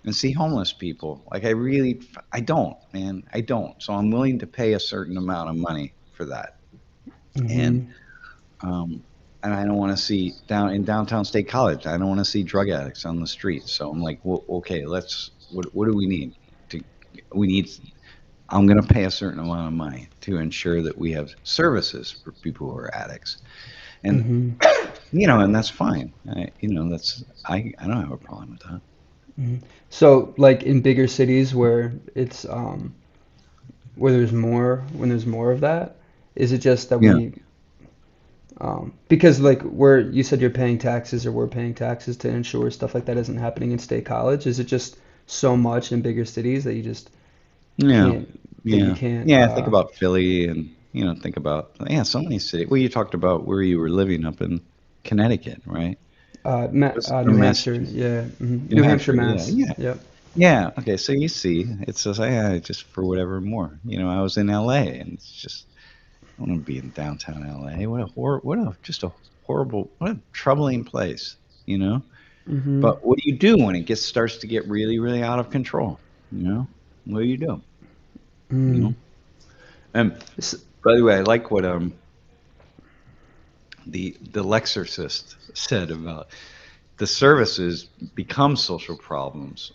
Speaker 1: and see homeless people. Like, I don't, man. I don't. So I'm willing to pay a certain amount of money for that. And
Speaker 2: Mhm.
Speaker 1: um, and I don't want to see down in downtown State College. I don't want to see drug addicts on the street. So I'm like, well, okay, what do we need to? We need. I'm going to pay a certain amount of money to ensure that we have services for people who are addicts, and
Speaker 2: Mhm.
Speaker 1: and that's fine. I don't have a problem with that.
Speaker 2: Mhm. So, like in bigger cities where it's where there's more of that, is it just that
Speaker 1: Yeah.
Speaker 2: because like where you said you're paying taxes or we're paying taxes to ensure stuff like that isn't happening in state college? Is it just so much in bigger cities that you just
Speaker 1: Yeah.
Speaker 2: can't that you
Speaker 1: Yeah.
Speaker 2: can't
Speaker 1: Yeah. Think about Philly, and think about, yeah, so many cities. Well, you talked about where you were living up in Connecticut, right? Or
Speaker 2: New Hampshire,
Speaker 1: Massachusetts,
Speaker 2: yeah,
Speaker 1: New
Speaker 2: New Hampshire,
Speaker 1: Hampshire. Yeah.
Speaker 2: Mass.
Speaker 1: Yeah.
Speaker 2: Yep.
Speaker 1: Yeah. Okay. So you see, it's just, yeah, just for whatever more. I was in LA, and it's just, I want to be in downtown LA. Just a horrible, what a troubling place, you know?
Speaker 2: Mm-hmm.
Speaker 1: But what do you do when it starts to get really, really out of control? You know? What do you do? You
Speaker 2: Mm.
Speaker 1: know? And
Speaker 2: S-
Speaker 1: by the way, I like what the Lexorcist said about the services become social problems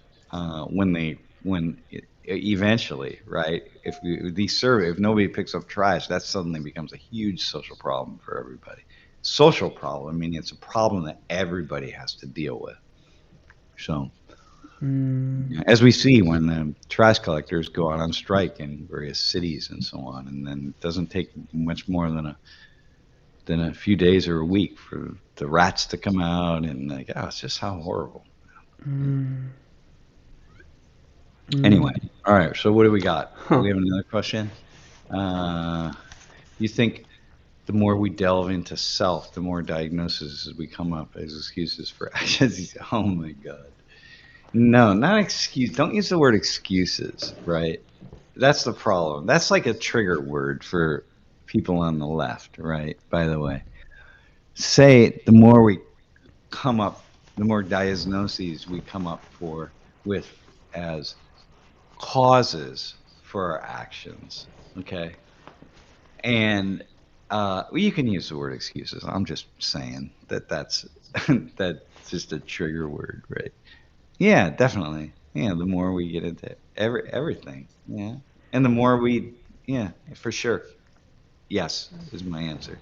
Speaker 1: when eventually, right? If nobody picks up trash, that suddenly becomes a huge social problem for everybody. Social problem, I mean, it's a problem that everybody has to deal with. So,
Speaker 2: mm.
Speaker 1: yeah, as we see when the trash collectors go out on strike in various cities and so on, and then it doesn't take much more than a few days or a week for the rats to come out, and like, oh, it's just how horrible.
Speaker 2: Mm. Mm.
Speaker 1: Anyway, all right. So what do we got? Do
Speaker 2: Huh.
Speaker 1: we have another question? Uh, you think the more we delve into self, the more diagnoses we come up as excuses for actions? Oh my God. No, not excuse. Don't use the word excuses, right? That's the problem. That's like a trigger word for people on the left, right? By the way, say the more we come up, the more diagnoses we come up with as causes for our actions. Okay, and well, you can use the word excuses. I'm just saying that's that's just a trigger word, right? Yeah, definitely. Yeah, the more we get into everything, yeah, and the more we, yeah, for sure. Yes is my answer.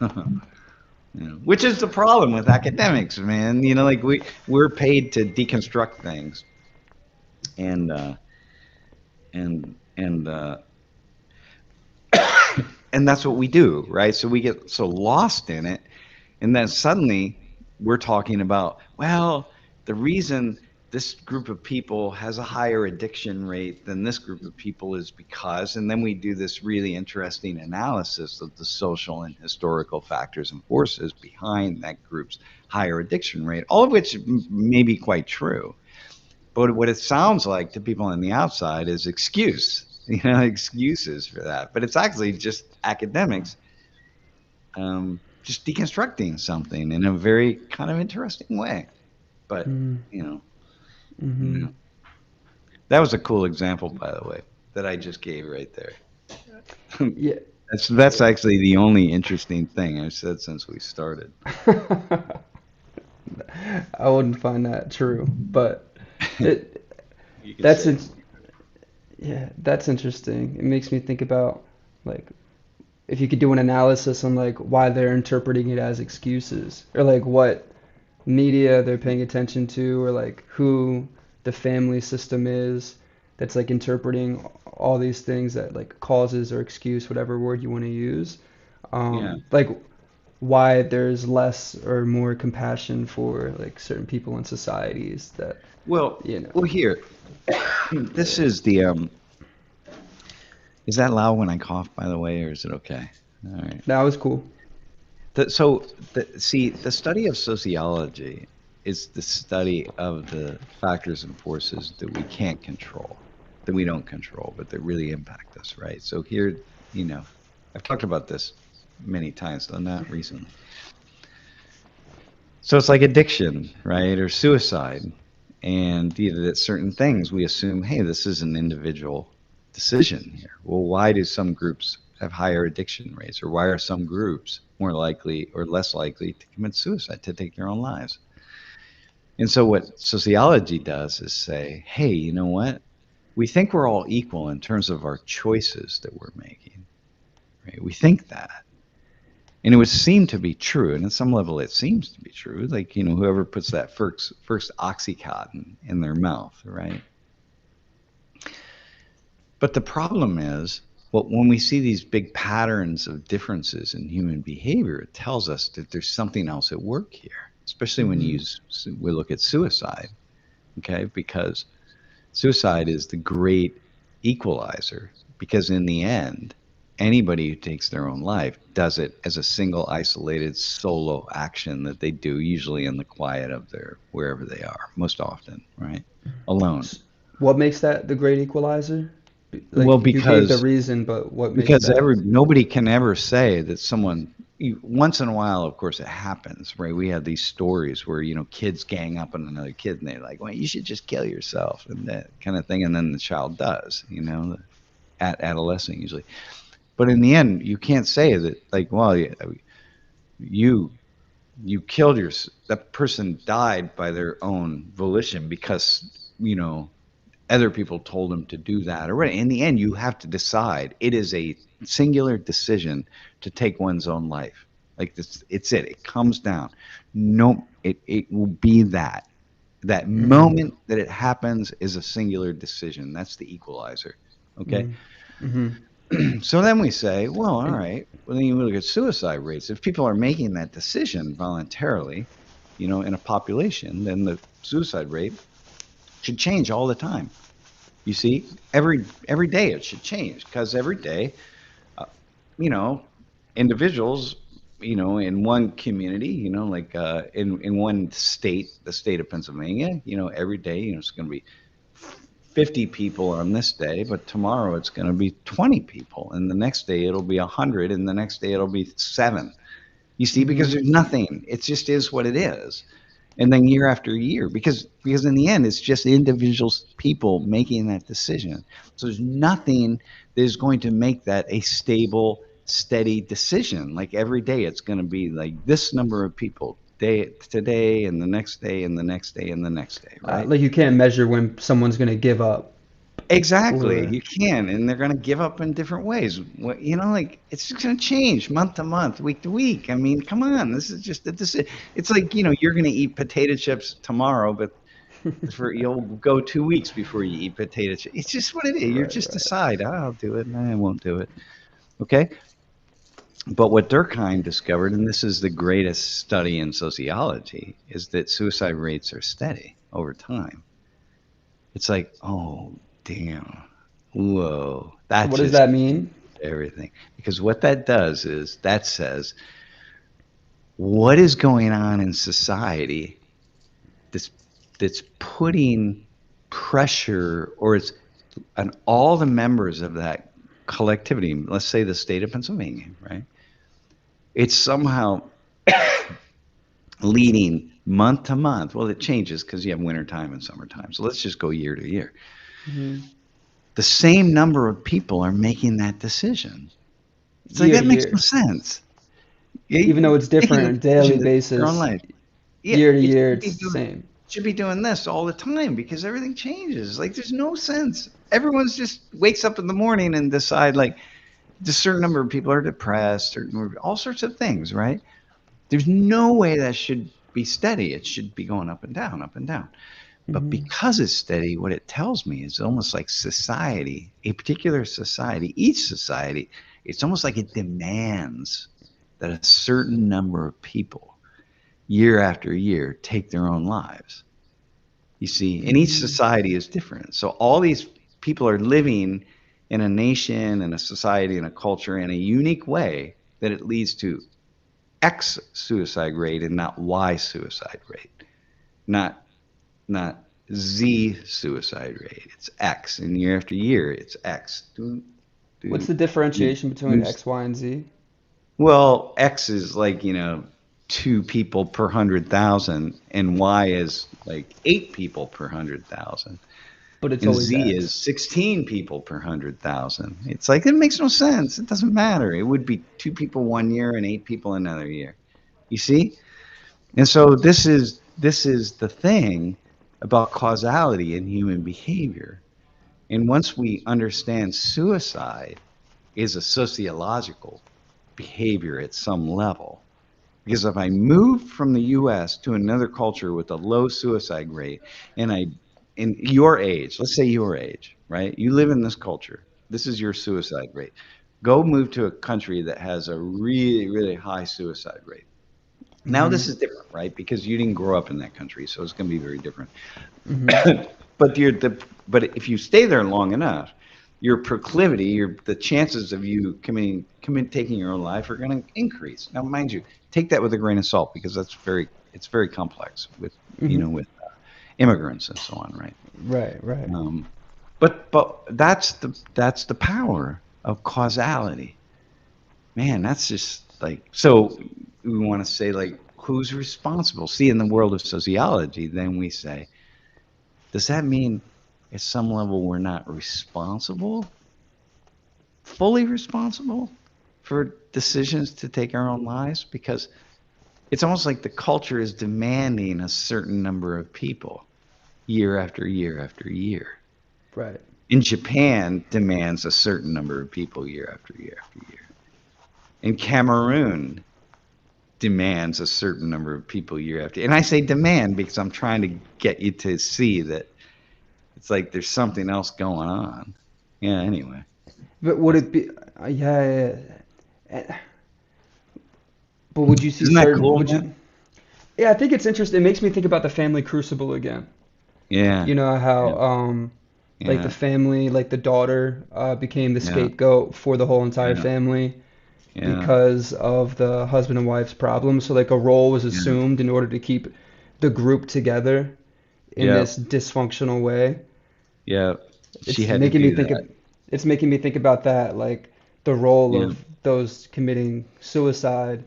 Speaker 1: Yeah. Which is the problem with academics, man. Like we're paid to deconstruct things, and and and that's what we do, right? So we get so lost in it, and then suddenly, we're talking about, well, the reason this group of people has a higher addiction rate than this group of people is because, and then we do this really interesting analysis of the social and historical factors and forces behind that group's higher addiction rate, all of which may be quite true. But what it sounds like to people on the outside is excuse, excuses for that. But it's actually just academics just deconstructing something in a very kind of interesting way. But
Speaker 2: Mm,
Speaker 1: you know, you
Speaker 2: mm-hmm.
Speaker 1: know, that was a cool example, by the way, that I just gave right there.
Speaker 2: Yeah.
Speaker 1: That's actually the only interesting thing I've said since we started.
Speaker 2: I wouldn't find that true, but it
Speaker 1: You can
Speaker 2: that's
Speaker 1: say
Speaker 2: in, yeah, that's interesting. It makes me think about like if you could do an analysis on like why they're interpreting it as excuses or like what media they're paying attention to or like who the family system is that's like interpreting all these things that like causes or excuse whatever word you want to use
Speaker 1: yeah.
Speaker 2: like why there's less or more compassion for like certain people in societies that
Speaker 1: Well,
Speaker 2: you know
Speaker 1: well, here, this is the is that loud when I cough, by the way, or is it okay? All right.
Speaker 2: that was cool.
Speaker 1: See, the study of sociology is the study of the factors and forces that we can't control, that we don't control, but that really impact us, right? So here, I've talked about this many times, though not recently. So it's like addiction, right, or suicide, and that certain things we assume, hey, this is an individual decision here. Well, why do some groups have higher addiction rates, or why are some groups more likely or less likely to commit suicide, to take their own lives? And so what sociology does is say, hey, you know what? We think we're all equal in terms of our choices that we're making, right? We think that. And it would seem to be true, and at some level it seems to be true. Like, whoever puts that first oxycontin in their mouth, right? But the problem is, well, when we see these big patterns of differences in human behavior, it tells us that there's something else at work here, especially when
Speaker 2: Hmm.
Speaker 1: we look at suicide, okay? Because suicide is the great equalizer, because in the end, anybody who takes their own life does it as a single isolated solo action that they do usually in the quiet of their wherever they are, most often, right? Alone.
Speaker 2: What makes that the great equalizer?
Speaker 1: Well,
Speaker 2: Like you gave the
Speaker 1: because
Speaker 2: reason, but what makes
Speaker 1: because
Speaker 2: that?
Speaker 1: nobody can ever say that someone, once in a while, of course it happens, right? We have these stories where kids gang up on another kid and they're like, well, you should just kill yourself, and that kind of thing, and then the child does, at adolescent usually. But in the end, you can't say that, like, well, you you killed your that person died by their own volition because you know other people told them to do that, or what. In the end, you have to decide. It is a singular decision to take one's own life. Like this, it comes down. No, it will be that
Speaker 2: Mm-hmm.
Speaker 1: moment that it happens is a singular decision. That's the equalizer. Okay.
Speaker 2: Mm-hmm.
Speaker 1: So then we say, well, all
Speaker 2: And
Speaker 1: right. Well, then you look at suicide rates. If people are making that decision voluntarily, in a population, then the suicide rate should change all the time. You see, every day it should change, because every day, uh, you know, individuals, in one community, like in one state, the state of Pennsylvania, every day, it's going to be 50 people on this day, but tomorrow it's going to be 20 people, and the next day it'll be 100, and the next day it'll be 7. You see, because
Speaker 2: mm-hmm.
Speaker 1: there's nothing. It just is what it is. And then year after year, because in the end it's just individuals, people making that decision. So there's nothing that is going to make that a stable, steady decision. Like every day it's going to be like this number of people day today, and the next day, and the next day, and the next day, right?
Speaker 2: Like you can't measure when someone's gonna give up
Speaker 1: Exactly,
Speaker 2: or
Speaker 1: you can, and they're going to give up in different ways. Like it's just going to change month to month, week to week. I mean, come on, this is just a decision. It's like you're going to eat potato chips tomorrow, but you'll go 2 weeks before you eat potato chips. It's just what it is. You
Speaker 2: right,
Speaker 1: just
Speaker 2: right.
Speaker 1: decide, "Oh, I'll do it, and I won't do it." Okay, But what Durkheim discovered, and this is the greatest study in sociology, is that suicide rates are steady over time. It's like, oh, damn. Whoa.
Speaker 2: So
Speaker 1: That
Speaker 2: what does
Speaker 1: just
Speaker 2: that mean?
Speaker 1: everything. Because what that does is that says, what is going on in society that's that's putting pressure, or it's on all the members of that collectivity, let's say the state of Pennsylvania, right? It's somehow leading month to month. Well, it changes because you have wintertime and summertime. So let's just go year to year.
Speaker 2: Hmm.
Speaker 1: The same number of people are making that decision. It's like
Speaker 2: Year to
Speaker 1: that makes no
Speaker 2: year,
Speaker 1: sense.
Speaker 2: even though it's
Speaker 1: Making
Speaker 2: different
Speaker 1: a
Speaker 2: on a daily
Speaker 1: decision to take their own
Speaker 2: basis,
Speaker 1: life. Yeah,
Speaker 2: year to
Speaker 1: it
Speaker 2: year,
Speaker 1: should
Speaker 2: it's
Speaker 1: be
Speaker 2: the
Speaker 1: doing
Speaker 2: same.
Speaker 1: this all the time because everything changes. Like there's no sense. Everyone's just wakes up in the morning and decide like a certain number of people are depressed, certain all sorts of things, right? There's no way that should be steady. It should be going up and down, up and down. But
Speaker 2: Hmm.
Speaker 1: because it's steady, what it tells me is almost like society, a particular society, each society, it's almost like it demands that a certain number of people, year after year, take their own lives. You see, and each
Speaker 2: Hmm.
Speaker 1: society is different. So all these people are living in a nation and a society and a culture in a unique way that it leads to X suicide rate and not Y suicide rate, not not Z suicide rate. It's X, and year after year, it's X.
Speaker 2: What's
Speaker 1: Do,
Speaker 2: the
Speaker 1: do,
Speaker 2: differentiation between
Speaker 1: do,
Speaker 2: X, Y, and Z?
Speaker 1: well, X is like, two people per 100,000, and Y is like eight people per 100,000,
Speaker 2: But it's
Speaker 1: and
Speaker 2: always
Speaker 1: Z is
Speaker 2: X.
Speaker 1: 16 people per 100,000. It's like, it makes no sense. It doesn't matter. It would be two people one year and eight people another year. You see? And so this is the thing about causality in human behavior. And once we understand suicide is a sociological behavior at some level, because if I move from the US to another culture with a low suicide rate, and in your age, let's say your age, right? You live in this culture. This is your suicide rate. Go move to a country that has a really, really high suicide rate. Now
Speaker 2: Hmm.
Speaker 1: this is different, right? Because you didn't grow up in that country, so it's going to be very different.
Speaker 2: Hmm.
Speaker 1: But but if you stay there long enough, your proclivity, the chances of you taking your own life are going to increase. Now, mind you, take that with a grain of salt because it's very complex with
Speaker 2: Hmm.
Speaker 1: with immigrants and so on, right?
Speaker 2: Right, right.
Speaker 1: Um, but that's the power of causality. Man, that's just like, so we want to say like, who's responsible? See, in the world of sociology, then we say, does that mean at some level we're not responsible, fully responsible for decisions to take our own lives? Because it's almost like the culture is demanding a certain number of people year after year after year.
Speaker 2: Right.
Speaker 1: In Japan demands a certain number of people year after year after year. In Cameroon demands a certain number of people year after. And I say demand because I'm trying to get you to see that it's like there's something else going on. Yeah, anyway.
Speaker 2: But would
Speaker 1: That's,
Speaker 2: it be? Yeah, yeah, yeah. But would you see
Speaker 1: isn't that
Speaker 2: certain?
Speaker 1: cool,
Speaker 2: Would
Speaker 1: man?
Speaker 2: you? Yeah, I think it's interesting. It makes me think about the family crucible again.
Speaker 1: Yeah.
Speaker 2: You know how
Speaker 1: Yeah.
Speaker 2: like the
Speaker 1: Yeah.
Speaker 2: family, like the daughter became the
Speaker 1: Yeah.
Speaker 2: scapegoat for the whole entire
Speaker 1: Yeah.
Speaker 2: family
Speaker 1: Yeah.
Speaker 2: because of the husband and wife's problems. So like a role was
Speaker 1: Yeah.
Speaker 2: assumed in order to keep the group together in
Speaker 1: Yeah.
Speaker 2: this dysfunctional way.
Speaker 1: Yeah. She
Speaker 2: It's
Speaker 1: had to
Speaker 2: making me
Speaker 1: do
Speaker 2: think
Speaker 1: that.
Speaker 2: of it's making me think about that, like the role
Speaker 1: Yeah.
Speaker 2: of those committing suicide.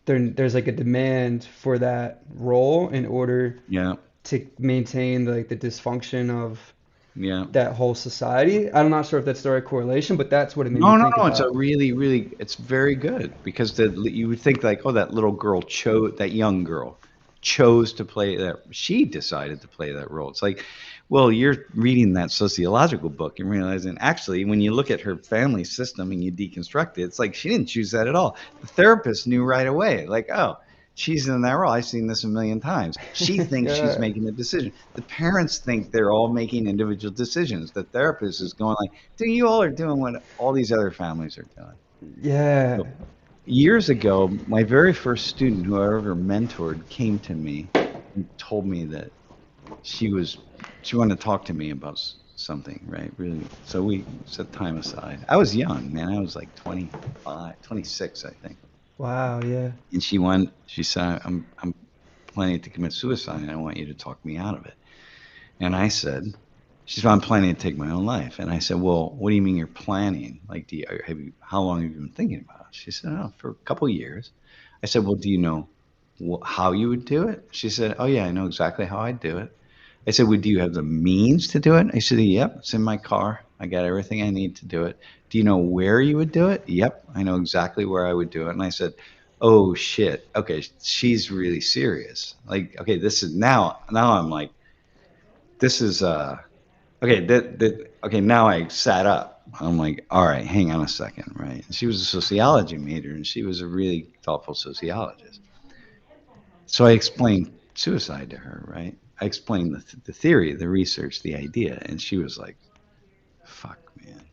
Speaker 2: There's like a demand for that role in order
Speaker 1: Yeah.
Speaker 2: to maintain like the dysfunction of
Speaker 1: Yeah.
Speaker 2: that whole society. I'm not sure if that's the right correlation, but that's what it made me
Speaker 1: No, no,
Speaker 2: think
Speaker 1: no. It's a
Speaker 2: about.
Speaker 1: really, really, it's very good because you would think like, oh, that little girl chose, that young girl chose to play that. She decided to play that role. It's like, well, you're reading that sociological book and realizing actually, when you look at her family system and you deconstruct it, it's like she didn't choose that at all. The therapist knew right away, like, oh, she's in that role. I've seen this a million times. She thinks she's
Speaker 2: Yeah.
Speaker 1: making a decision. The parents think they're all making individual decisions. The therapist is going like, dude, you all are doing what all these other families are doing.
Speaker 2: Yeah.
Speaker 1: So, years ago, my very first student who I ever mentored came to me and told me that she was she wanted to talk to me about something, right? Really. So we set time aside. I was young, man. I was like 25, 26, I think.
Speaker 2: Wow, yeah.
Speaker 1: And she said, I'm planning to commit suicide and I want you to talk me out of it. And I said, she said, I'm planning to take my own life. And I said, well, what do you mean you're planning? Like, how long have you been thinking about it? She said, oh, for a couple of years. I said, well, do you know how you would do it? She said, oh, yeah, I know exactly how I'd do it. I said, well, do you have the means to do it? I said, yep, it's in my car. I got everything I need to do it. Do you know where you would do it? Yep, I know exactly where I would do it. And I said, oh, shit. Okay, she's really serious. Like, okay, this is now I'm like, this is okay, okay, now I sat up. I'm like, all right, hang on a second, right? And she was a sociology major and she was a really thoughtful sociologist. So I explained suicide to her, right? I explained the theory, the research, the idea, and she was like, fuck, man.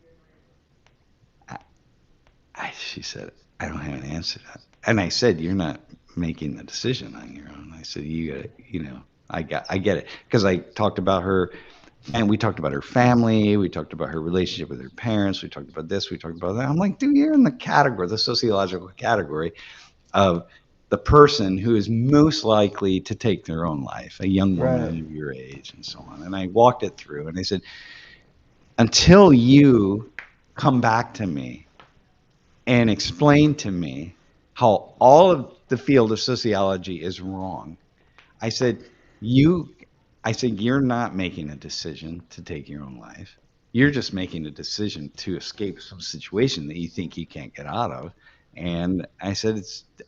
Speaker 1: She said, I don't have an answer to that. And I said, you're not making the decision on your own. I said, you got to, I get it. Because I talked about her, and we talked about her family. We talked about her relationship with her parents. We talked about this. We talked about that. I'm like, dude, you're in the category, the sociological category of the person who is most likely to take their own life, a young woman
Speaker 2: Right.
Speaker 1: of your age, and so on. And I walked it through, and I said, until you come back to me and explain to me how all of the field of sociology is wrong. I said, you, I said, you're not making a decision to take your own life. You're just making a decision to escape some situation that you think you can't get out of. And I said,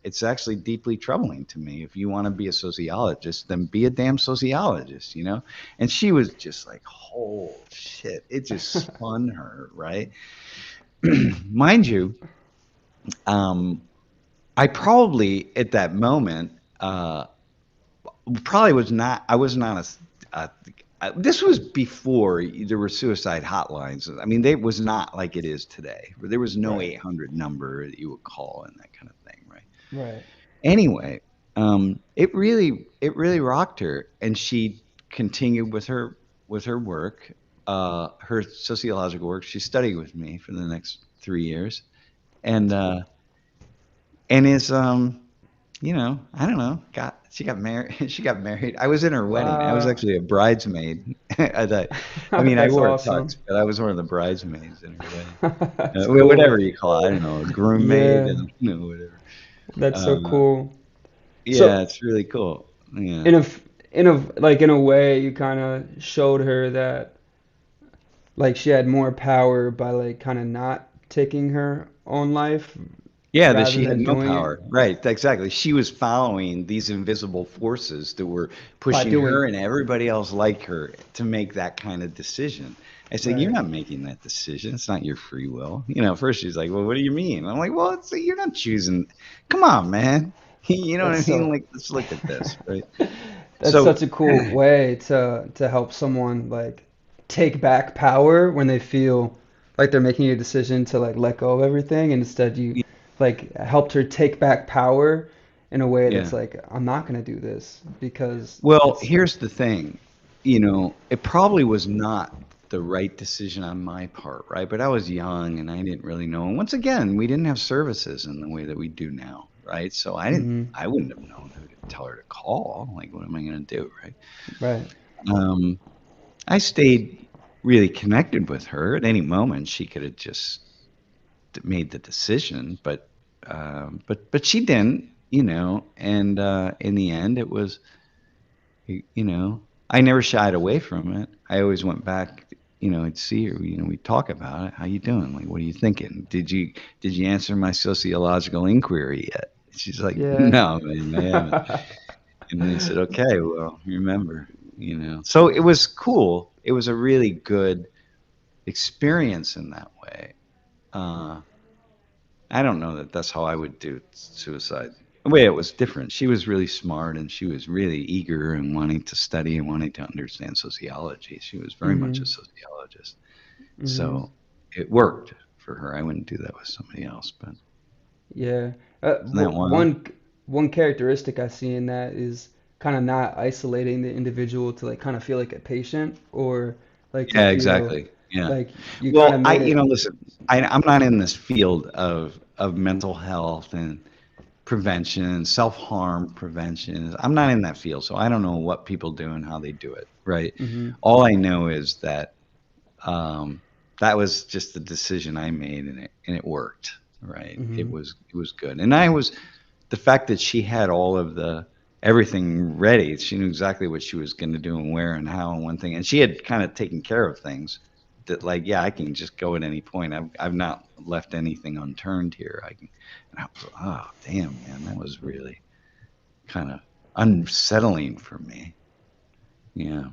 Speaker 1: it's actually deeply troubling to me. If you want to be a sociologist, then be a damn sociologist, you know? And she was just like, oh shit. It just spun her, right? Mind you, um, I probably at that moment probably was not. I was not this was before there were suicide hotlines. I mean, it was not like it is today. There was no
Speaker 2: Right.
Speaker 1: 800 number that you would call and that kind of thing, right?
Speaker 2: Right.
Speaker 1: Anyway, it really rocked her, and she continued with her work, her sociological work. She studied with me for the next 3 years, and is I don't know, got married. She got married. I was in her wedding. I was
Speaker 2: Wow.
Speaker 1: actually a bridesmaid. I mean, I
Speaker 2: That's
Speaker 1: wore a
Speaker 2: awesome.
Speaker 1: tux, but I was one of the bridesmaids in her wedding.
Speaker 2: That's
Speaker 1: Whatever
Speaker 2: cool.
Speaker 1: you call it, I don't know, a groom maid,
Speaker 2: Yeah,
Speaker 1: and whatever.
Speaker 2: that's so
Speaker 1: Uh,
Speaker 2: cool.
Speaker 1: yeah,
Speaker 2: So
Speaker 1: it's really cool. Yeah,
Speaker 2: in a way, you kind of showed her that like she had more power by like kind of not taking her own life
Speaker 1: yeah, that
Speaker 2: rather
Speaker 1: she had
Speaker 2: than
Speaker 1: no
Speaker 2: doing it
Speaker 1: power. Right, exactly. She was following these invisible forces that were
Speaker 2: by
Speaker 1: pushing
Speaker 2: doing.
Speaker 1: her and everybody else like her to make that kind of decision. I said, "You're
Speaker 2: Right.
Speaker 1: not making that decision. It's not your free will." First she's like, "Well, what do you mean?" I'm like, "Well, you're not choosing. Come on, man. You know what
Speaker 2: That's
Speaker 1: I mean?
Speaker 2: so.
Speaker 1: Like, let's look at this, right?"
Speaker 2: That's
Speaker 1: So,
Speaker 2: such a cool way to help someone like take back power when they feel like they're making a decision to like let go of everything, and instead you like helped her take back power in a way
Speaker 1: yeah.
Speaker 2: that's like I'm not gonna do this because
Speaker 1: Well,
Speaker 2: it's
Speaker 1: here's the thing. It probably was not the right decision on my part, right? But I was young and I didn't really know. And once again, we didn't have services in the way that we do now, right? So
Speaker 2: hmm
Speaker 1: I wouldn't have known who to tell her to call. Like, what am I going to do, right?
Speaker 2: right.
Speaker 1: Um, I stayed really connected with her. At any moment, she could have just made the decision, but she didn't, And in the end, it was I never shied away from it. I always went back, I'd see her, we'd talk about it. How you doing? Like, what are you thinking? Did you answer my sociological inquiry yet? She's like,
Speaker 2: Yeah.
Speaker 1: no, man, I haven't. And then I said, okay, well, remember, So it was cool. It was a really good experience in that way. Uh, I don't know that that's how I would do suicide. The way it was different. She was really smart and she was really eager and wanting to study and wanting to understand sociology. She was very much a
Speaker 2: hmm
Speaker 1: sociologist.
Speaker 2: hmm
Speaker 1: So it worked for her. I wouldn't do that with somebody else, but
Speaker 2: Yeah.
Speaker 1: Isn't that wild?
Speaker 2: One characteristic I see in that is kind of not isolating the individual to like kind of feel like a patient or like to
Speaker 1: Yeah,
Speaker 2: feel
Speaker 1: exactly. Yeah.
Speaker 2: like you kind of
Speaker 1: Well,
Speaker 2: made it.
Speaker 1: listen, I'm not in this field of mental health and prevention and self-harm prevention. I'm not in that field, so I don't know what people do and how they do it, right?
Speaker 2: Hmm.
Speaker 1: All I know is that um, that was just the decision I made, and it worked, right?
Speaker 2: Hmm.
Speaker 1: It was good, and I was the fact that she had all of the everything ready. She knew exactly what she was going to do and where and how and one thing, and she had kind of taken care of things that, like, yeah, I can just go at any point. I've not left anything unturned here. I can, and I was, oh damn, man, that was really kind of unsettling for me. Yeah.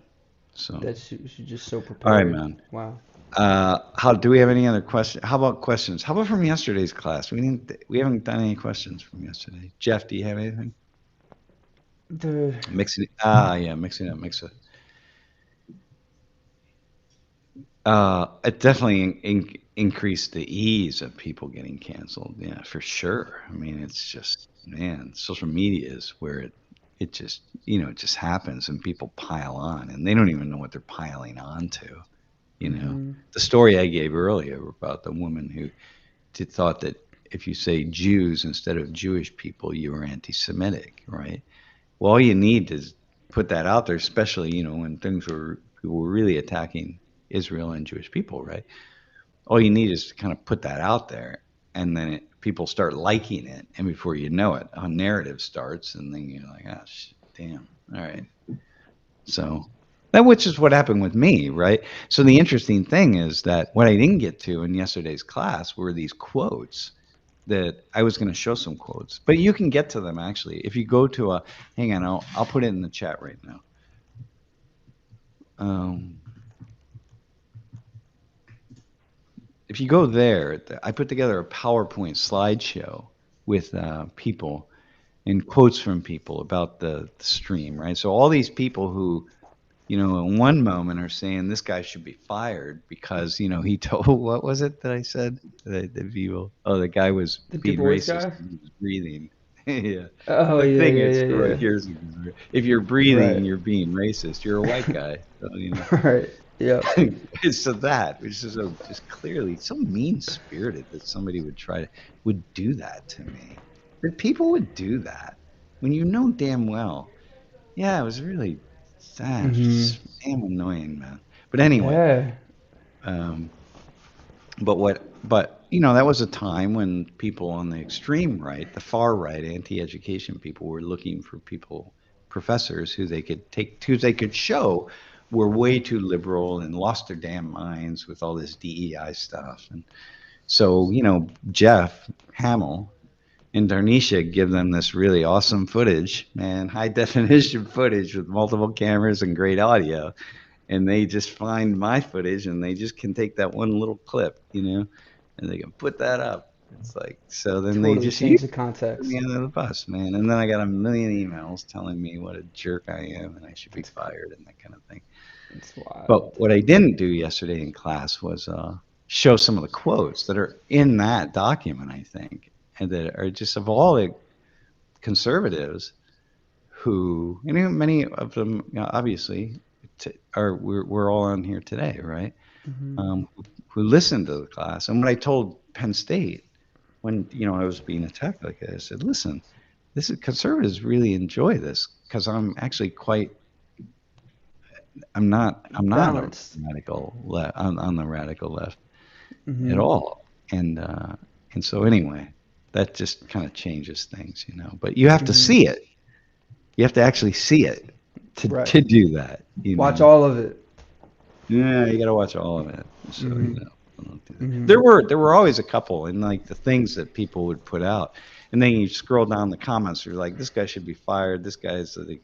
Speaker 1: So,
Speaker 2: That she's just so
Speaker 1: all right,
Speaker 2: prepared.
Speaker 1: man.
Speaker 2: Wow.
Speaker 1: How do we have any other questions? How about questions? How about from yesterday's class? We haven't done any questions from yesterday. Jeff, do you have anything?
Speaker 2: The
Speaker 1: Mixing it. Yeah, mixing up, mix it. It definitely increased the ease of people getting canceled. Yeah, for sure. I mean, it's just, man, social media is where it just, it just happens and people pile on and they don't even know what they're piling on to. You know,
Speaker 2: hmm.
Speaker 1: the story I gave earlier about the woman who thought that if you say Jews instead of Jewish people, you were anti-Semitic, right? Well, all you need is put that out there, especially, when people were really attacking Israel and Jewish people, right? All you need is to kind of put that out there, and then people start liking it, and before you know it, a narrative starts, and then you're like, oh, damn, all right. So that, which is what happened with me, right? So the interesting thing is that what I didn't get to in yesterday's class were these quotes that I was going to show some quotes, but you can get to them actually if you go to a. Hang on, I'll put it in the chat right now. Um, if you go there, I put together a PowerPoint slideshow with people and quotes from people about the stream, right? So all these people who, in one moment are saying this guy should be fired because, he told, what was it that I said? The people, oh, the guy was
Speaker 2: The Du
Speaker 1: being
Speaker 2: Bois
Speaker 1: racist
Speaker 2: guy?
Speaker 1: and he was breathing. Yeah.
Speaker 2: Oh
Speaker 1: The
Speaker 2: yeah,
Speaker 1: thing
Speaker 2: yeah,
Speaker 1: is,
Speaker 2: yeah,
Speaker 1: right,
Speaker 2: yeah.
Speaker 1: here's if you're breathing,
Speaker 2: Right.
Speaker 1: you're being racist. You're a white guy. So,
Speaker 2: Right. Yep.
Speaker 1: so that, which is so just clearly so mean spirited that somebody would do that to me. That people would do that when you know damn well. Yeah, it was really sad,
Speaker 2: Hmm.
Speaker 1: just damn annoying, man. But anyway,
Speaker 2: Yeah.
Speaker 1: um, but that was a time when people on the extreme right, the far right, anti-education people were looking for professors who they could show were way too liberal and lost their damn minds with all this DEI stuff. And so, Jeff Hamill and Darnisha give them this really awesome footage, man, high definition footage with multiple cameras and great audio. And they just find my footage and they just can take that one little clip, and they can put that up. It's like, so then they
Speaker 2: Totally
Speaker 1: just use
Speaker 2: change the
Speaker 1: me
Speaker 2: context.
Speaker 1: under the bus, man. And then I got a million emails telling me what a jerk I am and I should be
Speaker 2: It's
Speaker 1: fired and that kind of thing.
Speaker 2: it's wild.
Speaker 1: But what I didn't do yesterday in class was show some of the quotes that are in that document, I think, and that are just of all the conservatives who, many of them, obviously, we're all on here today, right?
Speaker 2: Hmm.
Speaker 1: Who listened to the class. And what I told Penn State when I was being attacked like that, I said, "Listen, this is conservatives really enjoy this because I'm actually quite. I'm not a
Speaker 2: Balanced.
Speaker 1: on the radical left at
Speaker 2: Hmm.
Speaker 1: all." And so anyway, that just kind of changes things. But you have to
Speaker 2: Hmm.
Speaker 1: see it. You have to actually see it to
Speaker 2: Right.
Speaker 1: do that.
Speaker 2: Watch all of it.
Speaker 1: Yeah, you got to watch all of it. So,
Speaker 2: Hmm.
Speaker 1: don't do that.
Speaker 2: Hmm.
Speaker 1: There were always a couple in like the things that people would put out. And then you scroll down the comments, you're like, this guy should be fired. This guy's like,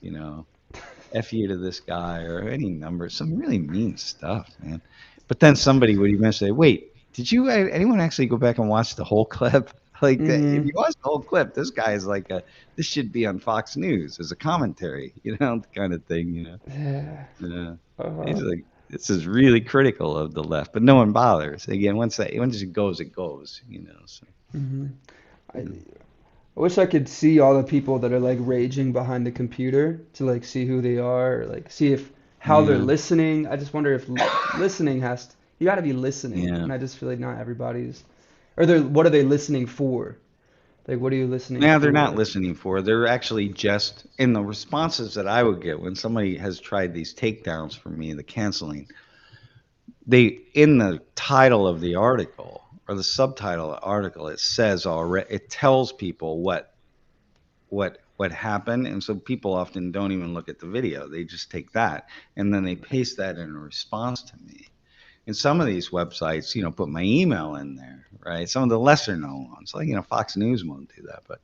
Speaker 1: F you to this guy or any number, some really mean stuff, man. But then somebody would even say, wait, did anyone actually go back and watch the whole clip? Like, if
Speaker 2: Hmm.
Speaker 1: you watch the whole clip, this guy is like this should be on Fox News as a commentary, kind of thing.
Speaker 2: Yeah.
Speaker 1: Yeah. He's
Speaker 2: Uh,
Speaker 1: like, this is really critical of the left, but no one bothers. Again, once it goes, it goes. So.
Speaker 2: hmm. I I wish I could see all the people that are like raging behind the computer to like see who they are, or like see if how they're
Speaker 1: Yeah,
Speaker 2: listening. I just wonder if listening has to, you got to be listening,
Speaker 1: yeah.
Speaker 2: and I just feel like not everybody's. Or they're what are they listening for? Like what are you listening
Speaker 1: Now they're not
Speaker 2: for?
Speaker 1: listening for. They're actually just in the responses that I would get when somebody has tried these takedowns for me, the canceling. They in the title of the article or the subtitle of the article, it says already. It tells people what happened, and so people often don't even look at the video. They just take that and then they paste that in a response to me. And some of these websites, put my email in there, right? Some of the lesser known ones, like Fox News won't do that, but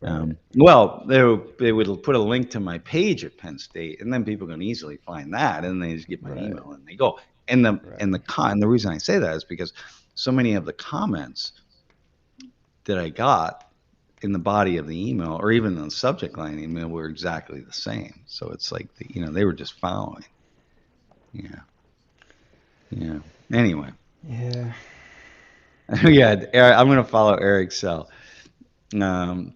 Speaker 2: Right,
Speaker 1: well, they would put a link to my page at Penn State, and then people can easily find that, and they just get my
Speaker 2: right,
Speaker 1: email and they go. And the
Speaker 2: right.
Speaker 1: and the con the reason I say that is because so many of the comments that I got in the body of the email, or even in the subject line email, were exactly the same. So it's like they were just following. Yeah, yeah. Anyway,
Speaker 2: Yeah.
Speaker 1: yeah. I'm gonna follow Eric Sell. Um,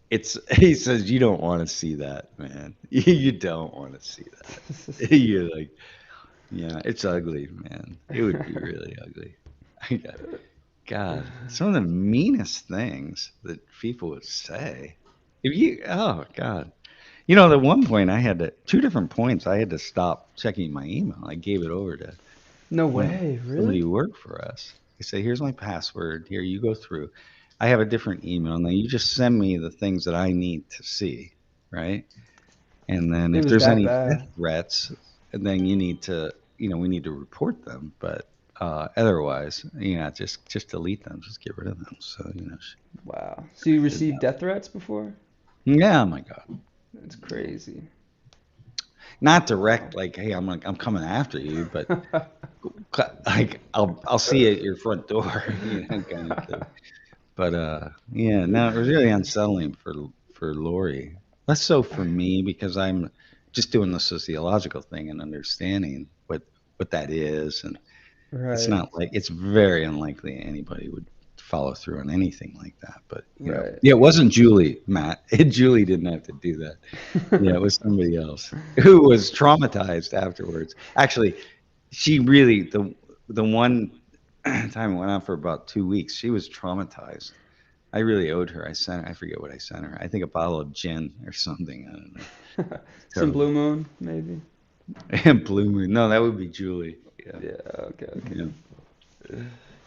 Speaker 1: it's he says you don't want to see that, man. You don't want to see that. You're like, yeah, it's ugly, man. It would be really ugly. God, some of the meanest things that people would say. If you, oh God, at one point I had to, two different points, I had to stop checking my email. I gave it over to
Speaker 2: No
Speaker 1: one
Speaker 2: way,
Speaker 1: somebody
Speaker 2: really?
Speaker 1: who worked for us. I say, here's my password. Here, you go through. I have a different email, and then you just send me the things that I need to see, right? And then
Speaker 2: It
Speaker 1: if
Speaker 2: was
Speaker 1: there's
Speaker 2: that
Speaker 1: any death
Speaker 2: bad.
Speaker 1: threats, then you need to, we need to report them. But otherwise, just delete them, just get rid of them. So
Speaker 2: Wow. So you
Speaker 1: did
Speaker 2: received
Speaker 1: that.
Speaker 2: death threats before?
Speaker 1: Yeah, oh my God.
Speaker 2: That's crazy.
Speaker 1: Not
Speaker 2: Wow.
Speaker 1: direct, like, hey, I'm coming after you, but like I'll see you at your front door, kind of thing. But yeah, no, it was really unsettling for Lori. Less so for me because I'm just doing the sociological thing and understanding what that is, and it's
Speaker 2: Right,
Speaker 1: not like it's very unlikely anybody would follow through on anything like that. But
Speaker 2: right.
Speaker 1: yeah, it wasn't Julie, Matt. Julie didn't have to do that. Yeah, it was somebody else who was traumatized afterwards. Actually, she really the one time it went on for about 2 weeks, she was traumatized. I really owed her. I forget what I sent her. I think a bottle of gin or something. I don't know. It's
Speaker 2: Some
Speaker 1: terrible.
Speaker 2: Blue Moon, maybe.
Speaker 1: And Blue Moon. No, that would be Julie. Yeah.
Speaker 2: Yeah, okay, okay.
Speaker 1: Yeah.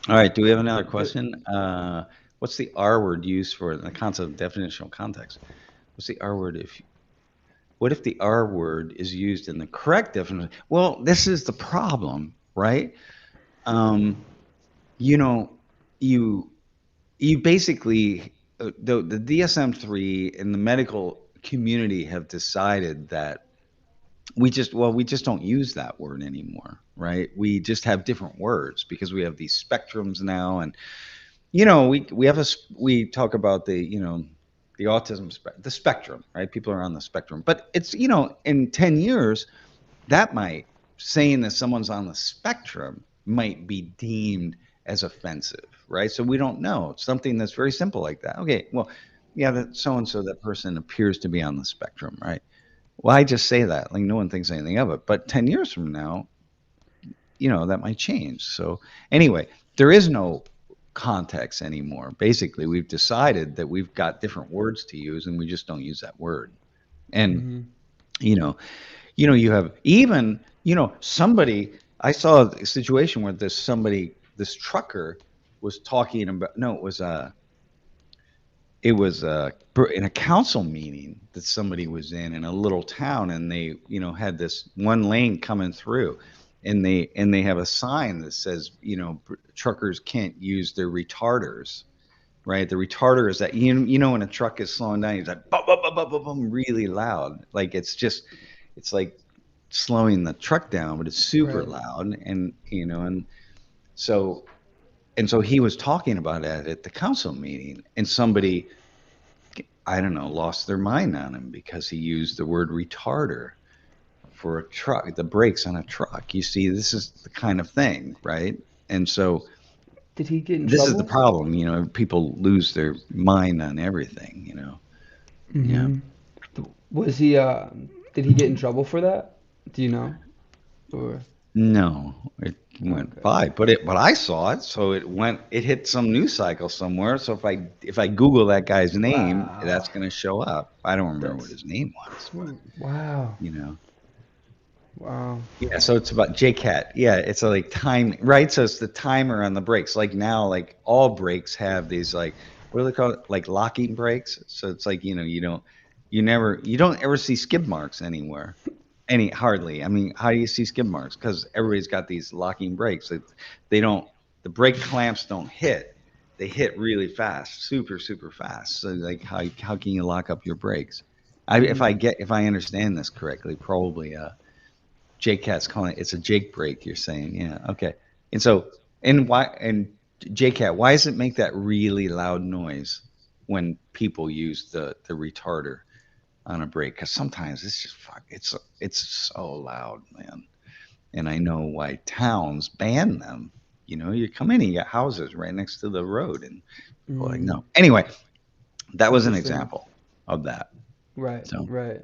Speaker 1: All right. Do we have another question? What's the R word used for the concept of definitional context? What's the R word if what if the R word is used in the correct definition? Well, this is the problem, right? Um, you know, you you basically the DSM-3 and the medical community have decided that we just don't use that word anymore, right? We just have different words because we have these spectrums now, and we have we talk about the autism the spectrum, right? People are on the spectrum, but it's in 10 years that might saying that someone's on the spectrum might be deemed as offensive, right? So we don't know. Something that's very simple like that. Okay, well, yeah, that so and so that person appears to be on the spectrum, right? Well, I just say that, like no one thinks anything of it. But 10 years from now, that might change. So anyway, there is no context anymore. Basically, we've decided that we've got different words to use and we just don't use that word. And
Speaker 2: Hmm.
Speaker 1: you know, you have even, somebody, I saw a situation where this trucker was talking about, no, it was in a council meeting that somebody was in a little town, and they, had this one lane coming through, and they have a sign that says, truckers can't use their retarders, right? The retarder is that when a truck is slowing down, he's like bum, bum, bum, bum, bum, bum, really loud, like it's like slowing the truck down, but it's super
Speaker 2: Right.
Speaker 1: loud, so and so he was talking about it at the council meeting, and somebody, I don't know, lost their mind on him because he used the word retarder for a truck, the brakes on a truck. You see, this is the kind of thing, right? And so
Speaker 2: Did he get in
Speaker 1: This is the
Speaker 2: trouble?
Speaker 1: problem, people lose their mind on everything. Yeah.
Speaker 2: Mm-hmm. Was he did he get in trouble for that? Do you know? Or
Speaker 1: No, it went
Speaker 2: okay.
Speaker 1: by, but I saw it, so it hit some news cycle somewhere. So if I Google that guy's name,
Speaker 2: Wow.
Speaker 1: that's going to show up. I don't remember what
Speaker 2: That's
Speaker 1: his name was, but
Speaker 2: cool. Wow.
Speaker 1: you know.
Speaker 2: Wow.
Speaker 1: Yeah, so it's about JCat. Yeah, it's like time, right? So it's the timer on the brakes. Like now, like all brakes have these like what do they call it? Like locking brakes. So it's like, you don't ever see skid marks anywhere. Hardly. I mean, how do you see skid marks? Because everybody's got these locking brakes. They don't, the brake clamps don't hit. They hit really fast, super, super fast. So like how can you lock up your brakes?
Speaker 2: Mm-hmm.
Speaker 1: If I understand this correctly, probably Jake Cat's calling it. It's a Jake break. You're saying, yeah, okay. And so, and Jake Cat, why does it make that really loud noise when people use the retarder on a brake? Because sometimes it's just it's so loud, man. And I know why towns ban them. You come in and you got houses right next to the road, and people are like,
Speaker 2: Mm.
Speaker 1: no. Anyway, that was an
Speaker 2: Interesting.
Speaker 1: example of that.
Speaker 2: Right.
Speaker 1: So.
Speaker 2: Right.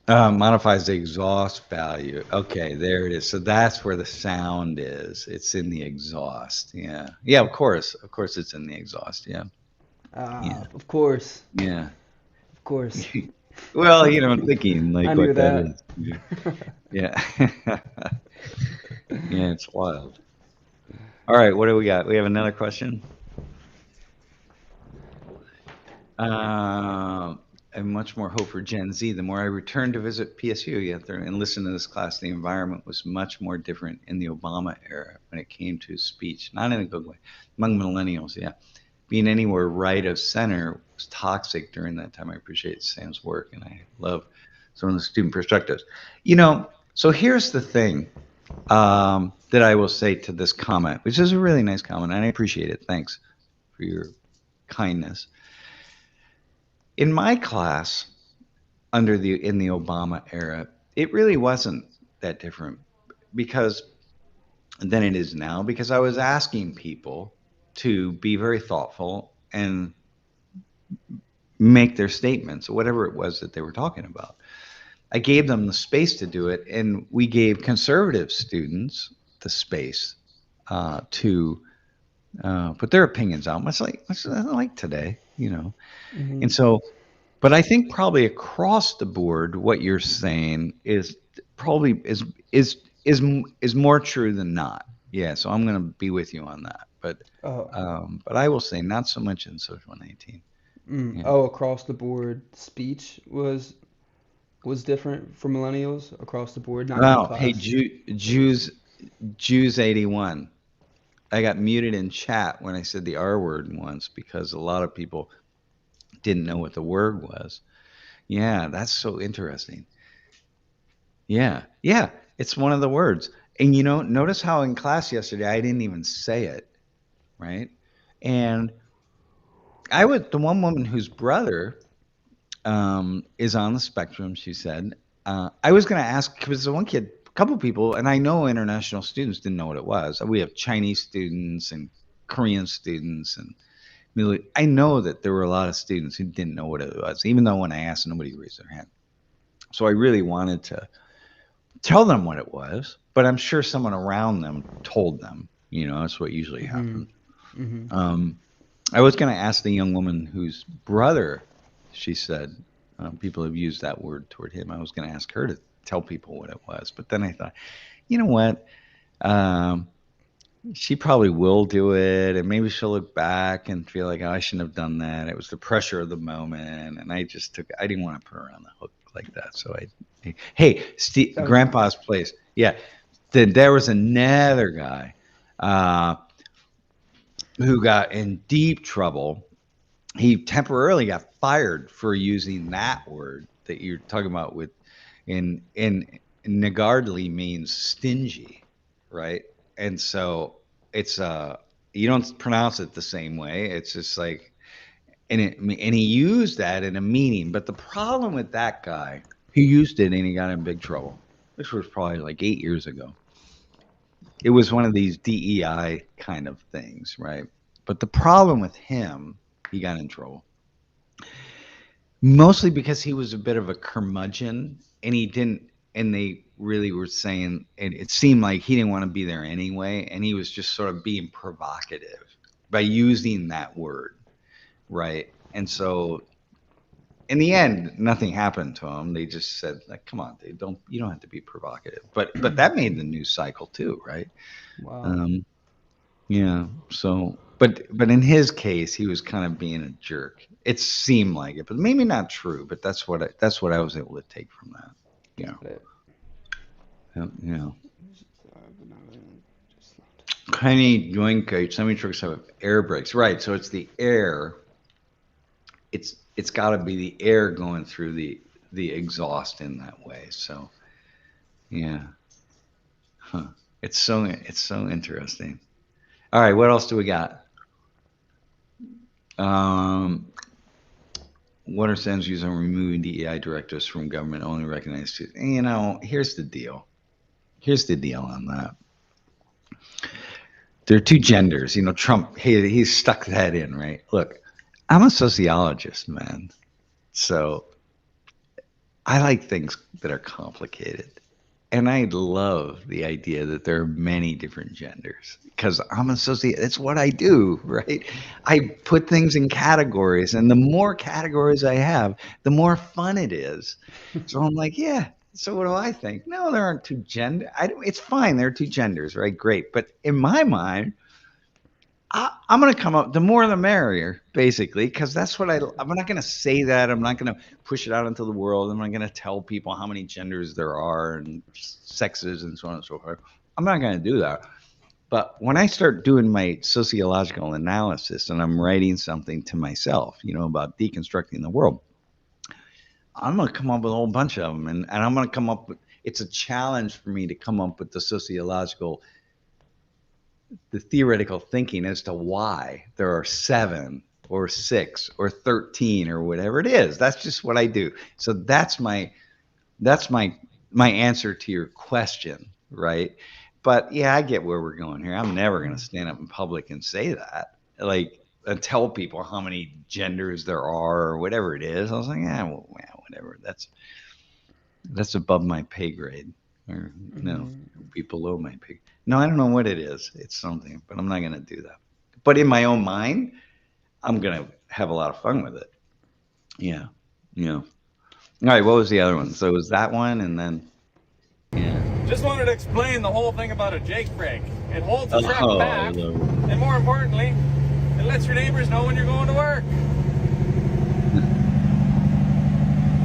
Speaker 2: Huh.
Speaker 1: Modifies the exhaust value. Okay, there it is. So that's where the sound is. It's in the exhaust. Yeah. Yeah, of course. Of course it's in the exhaust. Yeah. Yeah.
Speaker 2: Of course.
Speaker 1: Yeah.
Speaker 2: Of course.
Speaker 1: Well, I'm thinking
Speaker 2: I
Speaker 1: like
Speaker 2: knew
Speaker 1: what that
Speaker 2: that.
Speaker 1: is. Yeah. Yeah. Yeah, it's wild. All right, what do we got? We have another question. Um, and much more hope for Gen Z. The more I returned to visit PSU and listen to this class, the environment was much more different in the Obama era when it came to speech, not in a good way. Among millennials, yeah. Being anywhere right of center was toxic during that time. I appreciate Sam's work and I love some of the student perspectives. So here's the thing that I will say to this comment, which is a really nice comment, and I appreciate it. Thanks for your kindness. In my class, in the Obama era, it really wasn't that different because than it is now because I was asking people to be very thoughtful and make their statements, whatever it was that they were talking about. I gave them the space to do it, and we gave conservative students the space to put their opinions out, much like today.
Speaker 2: Hmm.
Speaker 1: And so, but I think probably across the board, what you're saying is probably is more true than not. Yeah, so I'm going to be with you on that.
Speaker 2: Oh.
Speaker 1: But I will say not so much in social 19.
Speaker 2: Mm.
Speaker 1: Yeah.
Speaker 2: Oh, across the board speech was different for millennials across the board, not in
Speaker 1: Oh, hey,
Speaker 2: class.
Speaker 1: Jews 81. I got muted in chat when I said the R word once because a lot of people didn't know what the word was. Yeah, that's so interesting. Yeah, yeah, it's one of the words. And notice how in class yesterday I didn't even say it, right? And I was the one woman whose brother is on the spectrum. She said, I was going to ask because the one kid, a couple people, and I know international students didn't know what it was. We have Chinese students and Korean students and I know that there were a lot of students who didn't know what it was, even though when I asked, nobody raised their hand. So I really wanted to tell them what it was, but I'm sure someone around them told them. That's what usually
Speaker 2: Hmm.
Speaker 1: happens.
Speaker 2: Hmm.
Speaker 1: Um, I was going to ask the young woman whose brother, she said, people have used that word toward him. I was going to ask her to tell people what it was, but then I thought, you know what? Um, she probably will do it, and maybe she'll look back and feel like, oh, I shouldn't have done that. It was the pressure of the moment, and I didn't want to put her on the hook like that. So hey, Steve,
Speaker 2: Oh,
Speaker 1: Grandpa's place. Yeah, then there was another guy uh, who got in deep trouble. He temporarily got fired for using that word that you're talking about with in niggardly means stingy, right? And so it's you don't pronounce it the same way. It's just like and he used that in a meaning. But the problem with that guy, he used it and he got in big trouble. This was probably like 8 years ago. It was one of these DEI kind of things, right? But the problem with him, he got in trouble mostly because he was a bit of a curmudgeon, and he didn't. And they really were saying, and it seemed like he didn't want to be there anyway, and he was just sort of being provocative by using that word, right? And so in the end, nothing happened to him. They just said, like, "Come on, dude, you don't have to be provocative." But that made the news cycle too, right?
Speaker 2: Wow.
Speaker 1: Um, yeah. So, but in his case, he was kind of being a jerk. It seemed like it, but maybe not true. But that's what I was able to take from that. Yeah.
Speaker 2: Got it.
Speaker 1: Yeah. Tiny yoinkite semi-trucks have air brakes, right? So it's the air. It's got to be the air going through the exhaust in that way. So yeah, huh. It's so interesting. All right, what else do we got? Um, what are Sam's views on removing DEI directives from government only recognized? Here's the deal. Here's the deal on that. There are two genders. Trump, he stuck that in, right? Look, I'm a sociologist, man. So I like things that are complicated. And I love the idea that there are many different genders because I'm a It's what I do, right? I put things in categories, and the more categories I have, the more fun it is. So I'm like, yeah. So what do I think? No, there aren't two genders. It's fine. There are two genders, right? Great. But in my mind, I'm going to come up, the more the merrier, basically, because that's what I'm not going to say that. I'm not going to push it out into the world. I'm not going to tell people how many genders there are and sexes and so on and so forth. I'm not going to do that. But when I start doing my sociological analysis and I'm writing something to myself, about deconstructing the world, I'm going to come up with a whole bunch of them. And I'm going to come up with, it's a challenge for me to come up with the theoretical thinking as to why there are 7 or 6 or 13 or whatever it is. That's just what I do. So that's my answer to your question, right? But yeah, I get where we're going here. I'm never going to stand up in public and say that, like, and tell people how many genders there are or whatever it is. I was like, yeah, well, whatever. That's above my pay grade, or no,
Speaker 2: Hmm.
Speaker 1: be below my pay. No, I don't know what it is. It's something, but I'm not going to do that. But in my own mind, I'm going to have a lot of fun with it. Yeah, yeah. All right, what was the other one? So it was that one, and then yeah.
Speaker 4: Just wanted to explain the whole thing about a Jake brake. It holds the truck
Speaker 1: Oh,
Speaker 4: back, and more importantly, it lets your neighbors know when you're going to work.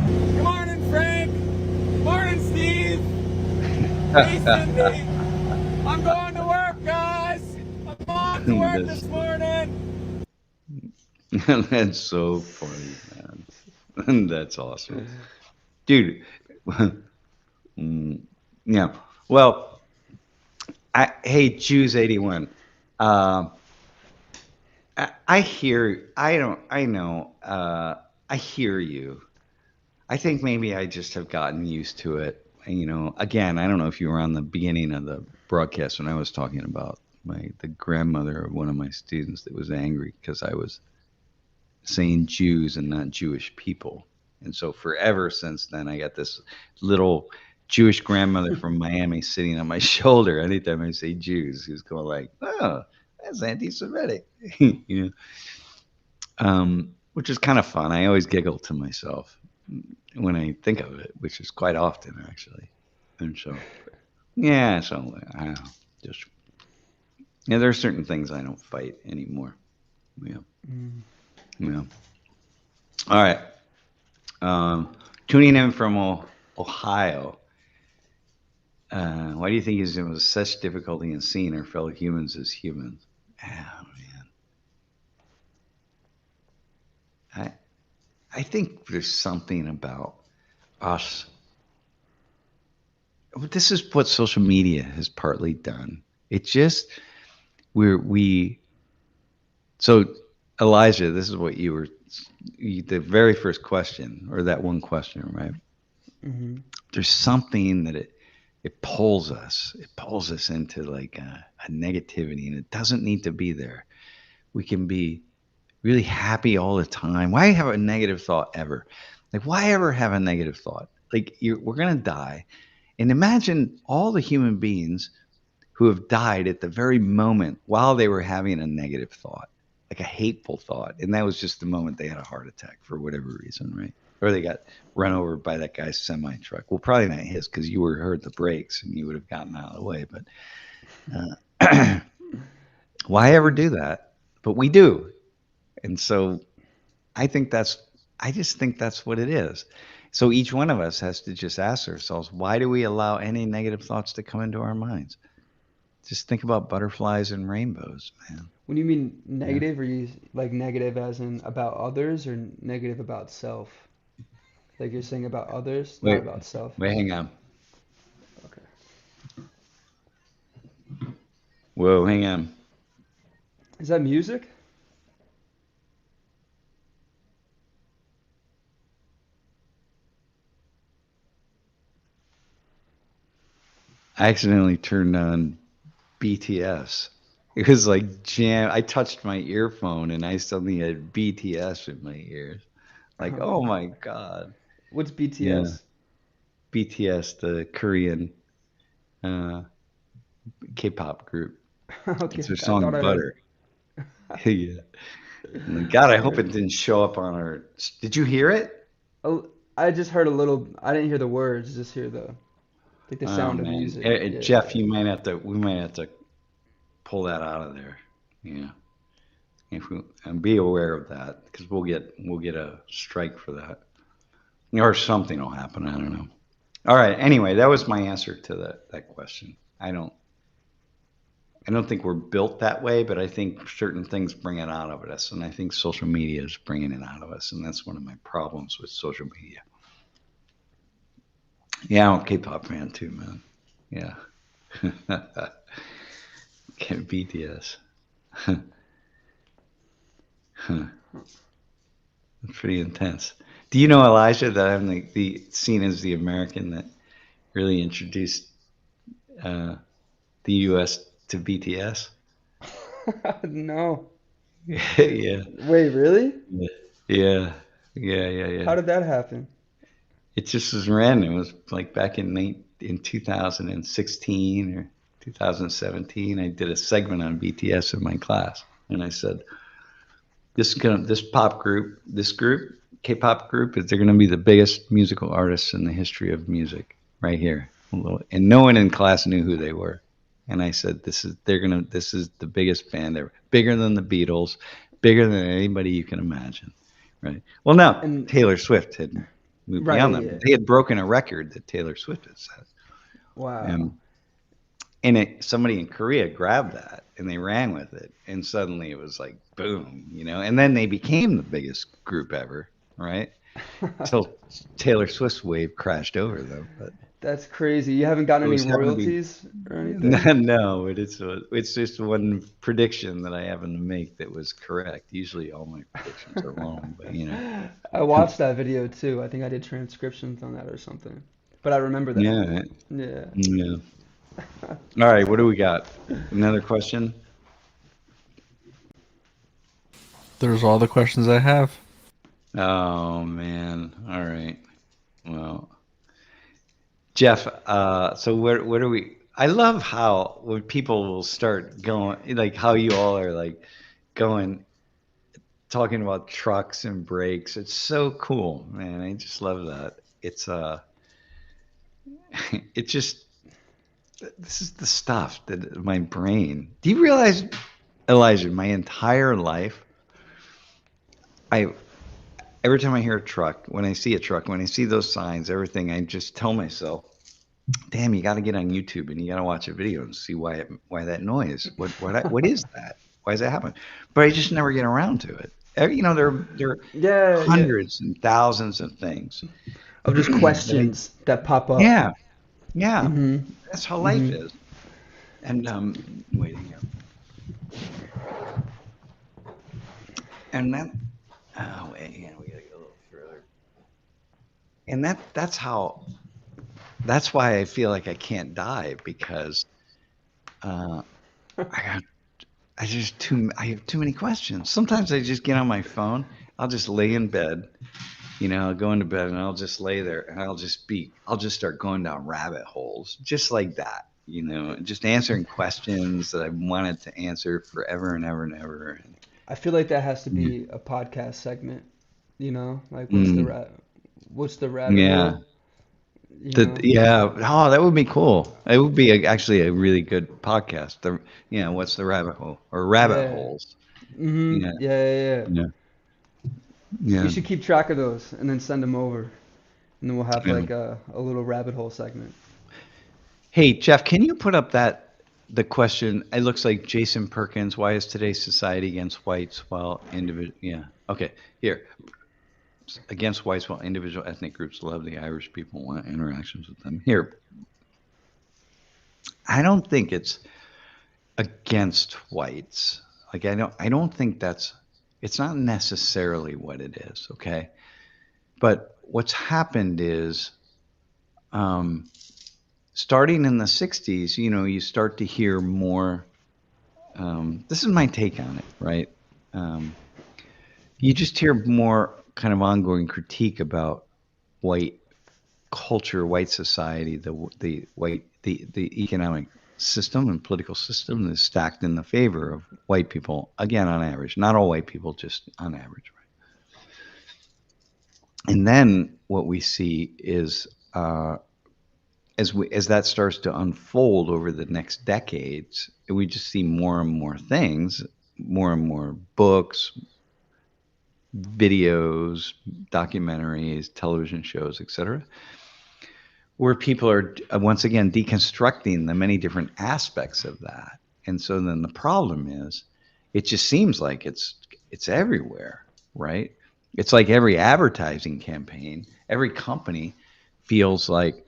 Speaker 4: Good morning, Frank. Good morning, Steve. Hey, Cindy. I'm going to work, guys. I'm on to work this morning.
Speaker 1: That's so funny, man. That's awesome, dude. Mm, yeah. Well, hey, Jews 81. Um, I hear. I don't. I know. I hear you. I think maybe I just have gotten used to it. Again, I don't know if you were on the beginning of the broadcast when I was talking about the grandmother of one of my students that was angry because I was saying Jews and not Jewish people. And so forever since then, I got this little Jewish grandmother from Miami sitting on my shoulder anytime I say Jews, who's going like, "Oh, that's anti-Semitic," you know, which is kind of fun. I always giggle to myself when I think of it, which is quite often actually. And so, yeah, so I don't know, just yeah, there are certain things I don't fight anymore. Yeah,
Speaker 2: Mm.
Speaker 1: yeah. All right. Tuning in from Ohio. Why do you think he's in with such difficulty in seeing our fellow humans as humans? Oh man, I think there's something about us. This is what social media has partly done. It just we so Elijah, this is what the very first question, or that one question, right?
Speaker 2: Hmm.
Speaker 1: There's something that it pulls us. It pulls us into like a negativity, and it doesn't need to be there. We can be really happy all the time. Why have a negative thought ever? Like, why ever have a negative thought? Like, we're gonna die, and imagine all the human beings who have died at the very moment while they were having a negative thought, like a hateful thought. And that was just the moment they had a heart attack for whatever reason, right? Or they got run over by that guy's semi truck. Well, probably not his because you were heard the brakes and you would have gotten out of the way. But why ever do that? But we do. And so I think I just think that's what it is. So each one of us has to just ask ourselves, why do we allow any negative thoughts to come into our minds? Just think about butterflies and rainbows, man.
Speaker 2: When you mean
Speaker 1: Yeah.
Speaker 2: negative, are you like negative as in about others or negative about self? Like you're saying about others, not
Speaker 1: Wait,
Speaker 2: about self.
Speaker 1: wait, hang on.
Speaker 2: Okay.
Speaker 1: Whoa, hang on.
Speaker 2: Is that music?
Speaker 1: I accidentally turned on BTS. It was like jam. I touched my earphone and I suddenly had BTS in my ears. Like, oh
Speaker 2: Okay.
Speaker 1: my God.
Speaker 2: What's
Speaker 1: Yeah.
Speaker 2: BTS?
Speaker 1: BTS, the Korean uh, K-pop group. It's
Speaker 2: Okay,
Speaker 1: their
Speaker 2: I thought
Speaker 1: song
Speaker 2: I heard.
Speaker 1: Butter. Yeah. And then, God, I hope
Speaker 2: Heard.
Speaker 1: it didn't show up on our. Did you hear it?
Speaker 2: Oh, I just heard a little. I didn't hear the words. Just hear the like the
Speaker 1: Oh
Speaker 2: sound of
Speaker 1: man,
Speaker 2: music. Yeah, yeah,
Speaker 1: Jeff, you might have to. We might have to pull that out of there. Yeah. If we, and be aware of that because we'll get a strike for that, or something will happen. I don't know. All right. Anyway, that was my answer to that question. I don't think we're built that way, but I think certain things bring it out of us, and I think social media is bringing it out of us, and that's one of my problems with social media. Yeah, I'm a K-pop fan too, man. Yeah. BTS. Pretty intense. Do you know, Elijah, that I'm the seen as the American that really introduced uh, the U.S. to BTS?
Speaker 2: yeah. No.
Speaker 1: Yeah,
Speaker 2: Wait, really?
Speaker 1: yeah, yeah, yeah, yeah,
Speaker 2: How
Speaker 1: yeah.
Speaker 2: did that happen?
Speaker 1: It just was random. It was like back in 2016 or 2017. I did a segment on BTS in my class, and I said, this pop group, this group, K-pop group, is they're going to be the biggest musical artists in the history of music right here. And no one in class knew who they were. And I said, this is the biggest band ever, bigger than the Beatles, bigger than anybody you can imagine, right? Well, now
Speaker 2: And
Speaker 1: Taylor Swift had moved
Speaker 2: right,
Speaker 1: beyond them,
Speaker 2: yeah.
Speaker 1: but they had broken a record that Taylor Swift had set.
Speaker 2: Wow.
Speaker 1: And somebody in Korea grabbed that and they ran with it, and suddenly it was like boom, and then they became the biggest group ever, right? Till Taylor Swift's wave crashed over them, but
Speaker 2: That's crazy. You haven't gotten
Speaker 1: it
Speaker 2: any
Speaker 1: was happened to be
Speaker 2: royalties or anything?
Speaker 1: no, but it's just one prediction that I happen to make that was correct. Usually all my predictions are wrong, but
Speaker 2: I watched that video too. I think I did transcriptions on that or something. But I remember that.
Speaker 1: yeah,
Speaker 2: Yeah.
Speaker 1: yeah. All right, what do we got? Another question?
Speaker 3: There's all the questions I have.
Speaker 1: Oh man. All right. Well, Jeff, so where do we? I love how when people will start going, like how you all are like going, talking about trucks and brakes. It's so cool, man. I just love that. It's it just this is the stuff that my brain. Do you realize, Elijah, my entire life, I every time I hear a truck, when I see a truck, when I see those signs, everything, I just tell myself, damn, you got to get on YouTube and you got to watch a video and see why that noise. What is that? Why does that happen? But I just never get around to it. There are
Speaker 2: Yeah, yeah.
Speaker 1: hundreds and thousands of things.
Speaker 2: Of just questions that pop up.
Speaker 1: Yeah, yeah.
Speaker 2: Mm-hmm.
Speaker 1: That's how life
Speaker 2: Mm-hmm.
Speaker 1: is. And waiting here. And that. Oh wait, yeah, we gotta go a little further. And that's how that's why I feel like I can't die, because uh, I got I have too many questions. Sometimes I just get on my phone. I'll just lay in bed, I'll go into bed and I'll just lay there and I'll just start going down rabbit holes just like that, just answering questions that I wanted to answer forever and ever and ever.
Speaker 2: I feel like that has to
Speaker 1: And,
Speaker 2: be a podcast segment, like
Speaker 1: mm,
Speaker 2: what's the rabbit
Speaker 1: yeah.
Speaker 2: hole, you know?
Speaker 1: Yeah. Oh, that would be cool. It would be actually a really good podcast. What's the rabbit hole or rabbit
Speaker 2: Yeah.
Speaker 1: holes?
Speaker 2: Mm-hmm.
Speaker 1: Yeah.
Speaker 2: Yeah, yeah, yeah.
Speaker 1: Yeah.
Speaker 2: We
Speaker 1: Yeah.
Speaker 2: should keep track of those and then send them over, and then we'll have
Speaker 1: Yeah.
Speaker 2: like a little rabbit hole segment.
Speaker 1: Hey, Jeff, can you put up the question? It looks like Jason Perkins. Why is today's society against whites while individual? Yeah. Okay. Here, against whites while individual ethnic groups love the Irish people, want interactions with them. Here, I don't think it's against whites. Like I don't think that's. It's not necessarily what it is. Okay. But what's happened is, um, starting in the '60s, you start to hear more. This is my take on it, right? Um, you just hear more kind of ongoing critique about white culture, white society, the economic system and political system is stacked in the favor of white people. Again, on average, not all white people, just on average, right? And then what we see is, as that starts to unfold over the next decades, we just see more and more things, more and more books, videos, documentaries, television shows, etc., where people are once again deconstructing the many different aspects of that. And so then the problem is, it just seems like it's everywhere, right? It's like every advertising campaign, every company feels like,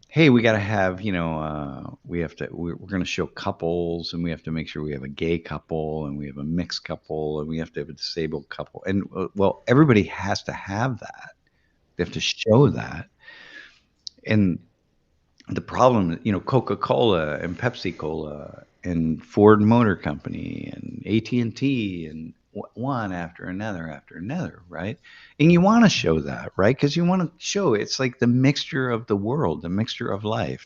Speaker 1: hey, we got to have, we're going to show couples, and we have to make sure we have a gay couple, and we have a mixed couple, and we have to have a disabled couple. And well, everybody has to have that. They have to show that. And the problem, Coca-Cola and Pepsi-Cola and Ford Motor Company and AT&T and T and one after another, right? And you want to show that, right? Because you want to show it's like the mixture of the world, the mixture of life,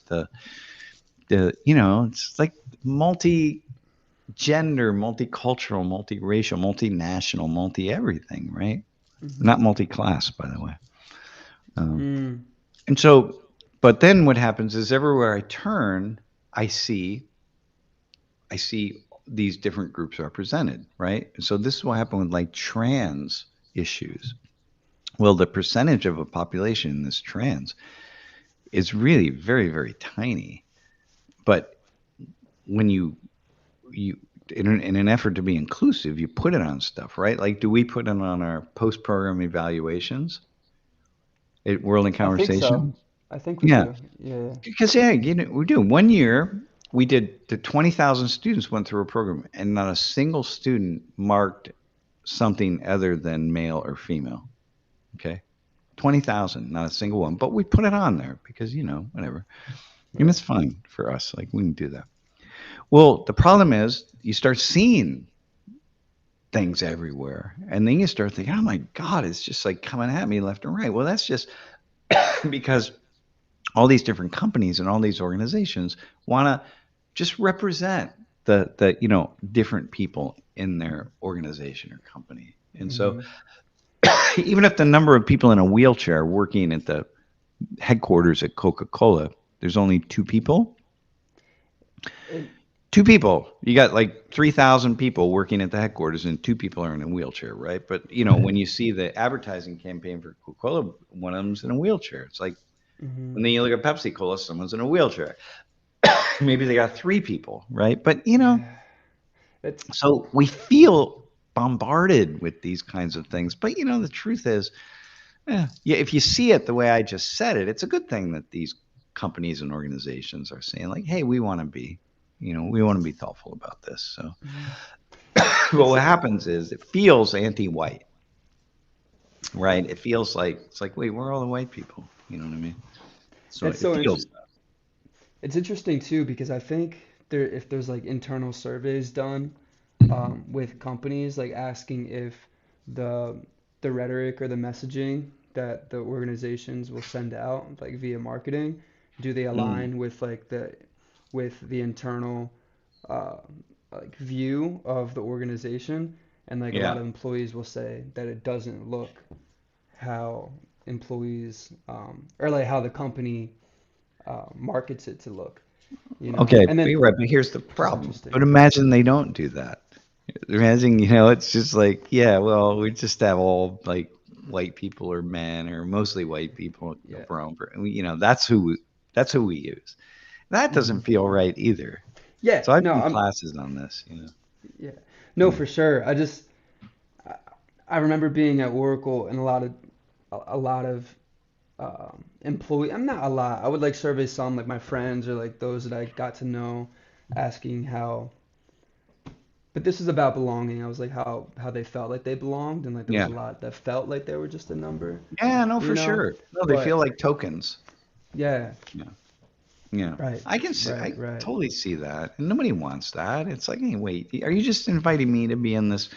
Speaker 1: it's like multi-gender, multicultural, multiracial, multinational, multi-everything, right?
Speaker 2: Mm-hmm.
Speaker 1: Not multi-class, by the way. Um,
Speaker 2: Mm.
Speaker 1: and so, but then what happens is everywhere I turn, I see these different groups represented, right? So this is what happened with like trans issues. Well, the percentage of a population that's trans is really very, very tiny. But when you in an effort to be inclusive, you put it on stuff, right? Like, do we put it on our post-program evaluations at World in
Speaker 2: I think so.
Speaker 1: Conversation?
Speaker 2: I think we
Speaker 1: Yeah,
Speaker 2: do. Yeah.
Speaker 1: because yeah, we do. One year we did the 20,000 students went through a program, and not a single student marked something other than male or female. Okay, 20,000, not a single one. But we put it on there because whatever, and
Speaker 2: Right.
Speaker 1: it's fine for us. Like we can do that. Well, the problem is you start seeing things everywhere, and then you start thinking, "Oh my God, it's just like coming at me left and right." Well, that's just because all these different companies and all these organizations want to just represent the different people in their organization or company. And so
Speaker 2: Mm-hmm.
Speaker 1: even if the number of people in a wheelchair working at the headquarters at Coca-Cola, there's only
Speaker 2: It,
Speaker 1: two people, you got like 3,000 people working at the headquarters, and two people are in a wheelchair, right? But when you see the advertising campaign for Coca-Cola, one of them's in a wheelchair. It's like,
Speaker 2: mm-hmm.
Speaker 1: and then you look at Pepsi Cola, someone's in a wheelchair. Maybe they got three people, right? But
Speaker 2: Yeah. It's
Speaker 1: so we feel bombarded with these kinds of things. But the truth is, yeah, if you see it the way I just said it, it's a good thing that these companies and organizations are saying like, hey, we want to be thoughtful about this. So,
Speaker 2: mhm.
Speaker 1: but
Speaker 2: it's
Speaker 1: what happens is it feels anti-white, right? It feels like it's like, wait, where are all the white people? You know what I mean? So
Speaker 2: That's
Speaker 1: it
Speaker 2: so
Speaker 1: feels.
Speaker 2: interesting. It's interesting too because I think if there's like internal surveys done with companies, like asking if the rhetoric or the messaging that the organizations will send out, like via marketing, do they
Speaker 1: Mm,
Speaker 2: align with the internal uh, like view of the organization? And like a lot
Speaker 1: yeah.
Speaker 2: of employees will say that it doesn't look how employees or like how the company markets it to look, you know?
Speaker 1: Okay,
Speaker 2: And
Speaker 1: but
Speaker 2: then,
Speaker 1: you're right. But here's the
Speaker 2: which is
Speaker 1: problem. But
Speaker 2: interesting.
Speaker 1: imagine they don't do that. Imagine, it's just like, yeah, well, we just have all like white people or men or mostly white people
Speaker 2: Yeah.
Speaker 1: for own, that's who we use. That
Speaker 2: Hmm.
Speaker 1: doesn't feel right either.
Speaker 2: Yeah,
Speaker 1: So I've
Speaker 2: no,
Speaker 1: done classes on this.
Speaker 2: yeah, no,
Speaker 1: Mm.
Speaker 2: for sure. I, I remember being at Oracle and a lot of employee. I'm not a lot. I would like survey some, like my friends or like those that I got to know, asking how. But this is about belonging. I was like how they felt like they belonged, and like there was
Speaker 1: Yeah.
Speaker 2: a lot that felt like they were just a number,
Speaker 1: Yeah, no,
Speaker 2: you
Speaker 1: for
Speaker 2: know?
Speaker 1: sure. No, they feel
Speaker 2: But
Speaker 1: like tokens.
Speaker 2: yeah,
Speaker 1: Yeah. Yeah.
Speaker 2: right,
Speaker 1: I
Speaker 2: right.
Speaker 1: totally see that. And nobody wants that. It's like, hey, wait, are you just inviting me to be in this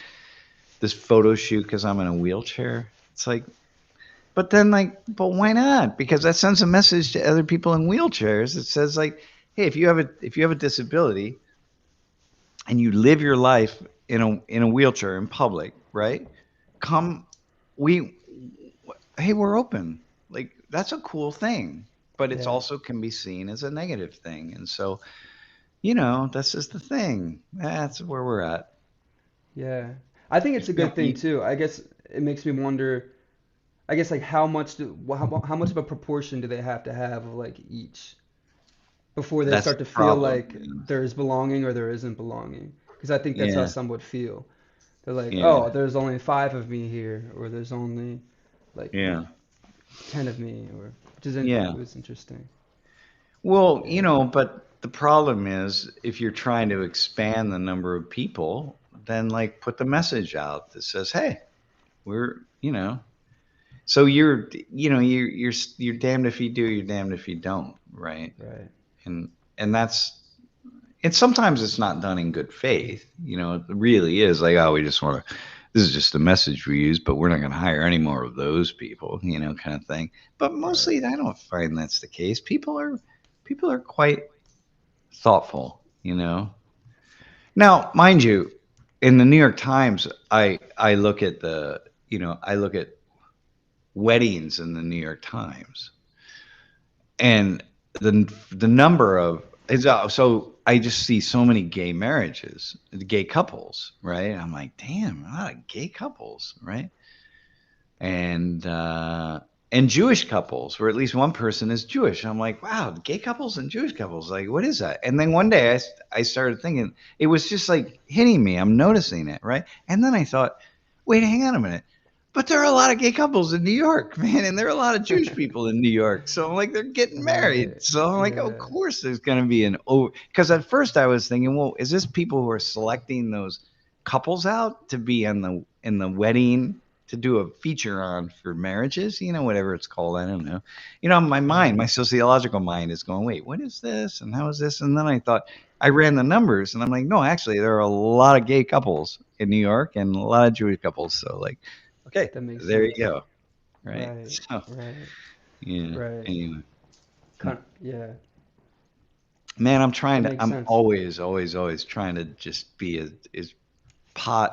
Speaker 1: photo shoot because I'm in a wheelchair? It's like, but then but why not? Because that sends a message to other people in wheelchairs. It says like, hey, if you have a disability and you live your life in a wheelchair in public, right? Come, we, hey, we're open. Like that's a cool thing, but it's
Speaker 2: Yeah,
Speaker 1: also can be seen as a negative thing. And so, that's just the thing. That's where we're at.
Speaker 2: yeah. I think it's a
Speaker 1: You
Speaker 2: good
Speaker 1: don't,
Speaker 2: thing too. I guess it makes me wonder. I guess like how much of a proportion do they have to have of like each before they
Speaker 1: that's
Speaker 2: start
Speaker 1: the
Speaker 2: to feel
Speaker 1: problem.
Speaker 2: like there's belonging or there isn't belonging? Because I think that's how
Speaker 1: Yeah,
Speaker 2: some would feel. They're like,
Speaker 1: yeah,
Speaker 2: oh, there's only five of me here, or there's only like
Speaker 1: yeah,
Speaker 2: 10 of me, or it
Speaker 1: yeah.
Speaker 2: was interesting.
Speaker 1: Well,
Speaker 2: Yeah,
Speaker 1: but the problem is if you're trying to expand the number of people, then put the message out that says, "Hey, we're, so you're damned if you do, you're damned if you don't, right?"
Speaker 2: right.
Speaker 1: And and that's and sometimes it's not done in good faith. It really is like, "Oh, we just want to this is just a message we use, but we're not going to hire any more of those people," kind of thing. But
Speaker 2: Right.
Speaker 1: mostly I don't find that's the case. People are quite thoughtful. Now, mind you, in the New York Times, I look at weddings in the New York Times, and the number of is so I just see so many gay marriages, gay couples, right? I'm like, damn, a lot of gay couples, right? And Jewish couples, where at least one person is Jewish. I'm like, wow, gay couples and Jewish couples, like, what is that? And then one day I started thinking, it was just like hitting me. I'm noticing it, right? And then I thought, wait, hang on a minute. But there are a lot of gay couples in New York, man, and there are a lot of Jewish people in New York. So I'm like, they're getting married.
Speaker 2: Right.
Speaker 1: So I'm like, of
Speaker 2: Yeah.
Speaker 1: course there's going to be an over. Because at first I was thinking, well, is this people who are selecting those couples out to be in the wedding to do a feature on for marriages, whatever it's called. I don't know. My mind,
Speaker 2: Right.
Speaker 1: my sociological mind is going, wait, what is this? And how is this? And then I thought, I ran the numbers and I'm like, no, actually, there are a lot of gay couples in New York and a lot of Jewish couples. So, okay,
Speaker 2: That makes
Speaker 1: there you
Speaker 2: sense.
Speaker 1: go. Right.
Speaker 2: Right.
Speaker 1: So,
Speaker 2: Right.
Speaker 1: yeah.
Speaker 2: Right.
Speaker 1: Anyway,
Speaker 2: Yeah.
Speaker 1: man,
Speaker 2: That makes
Speaker 1: I'm
Speaker 2: sense.
Speaker 1: always, always, always trying to just be as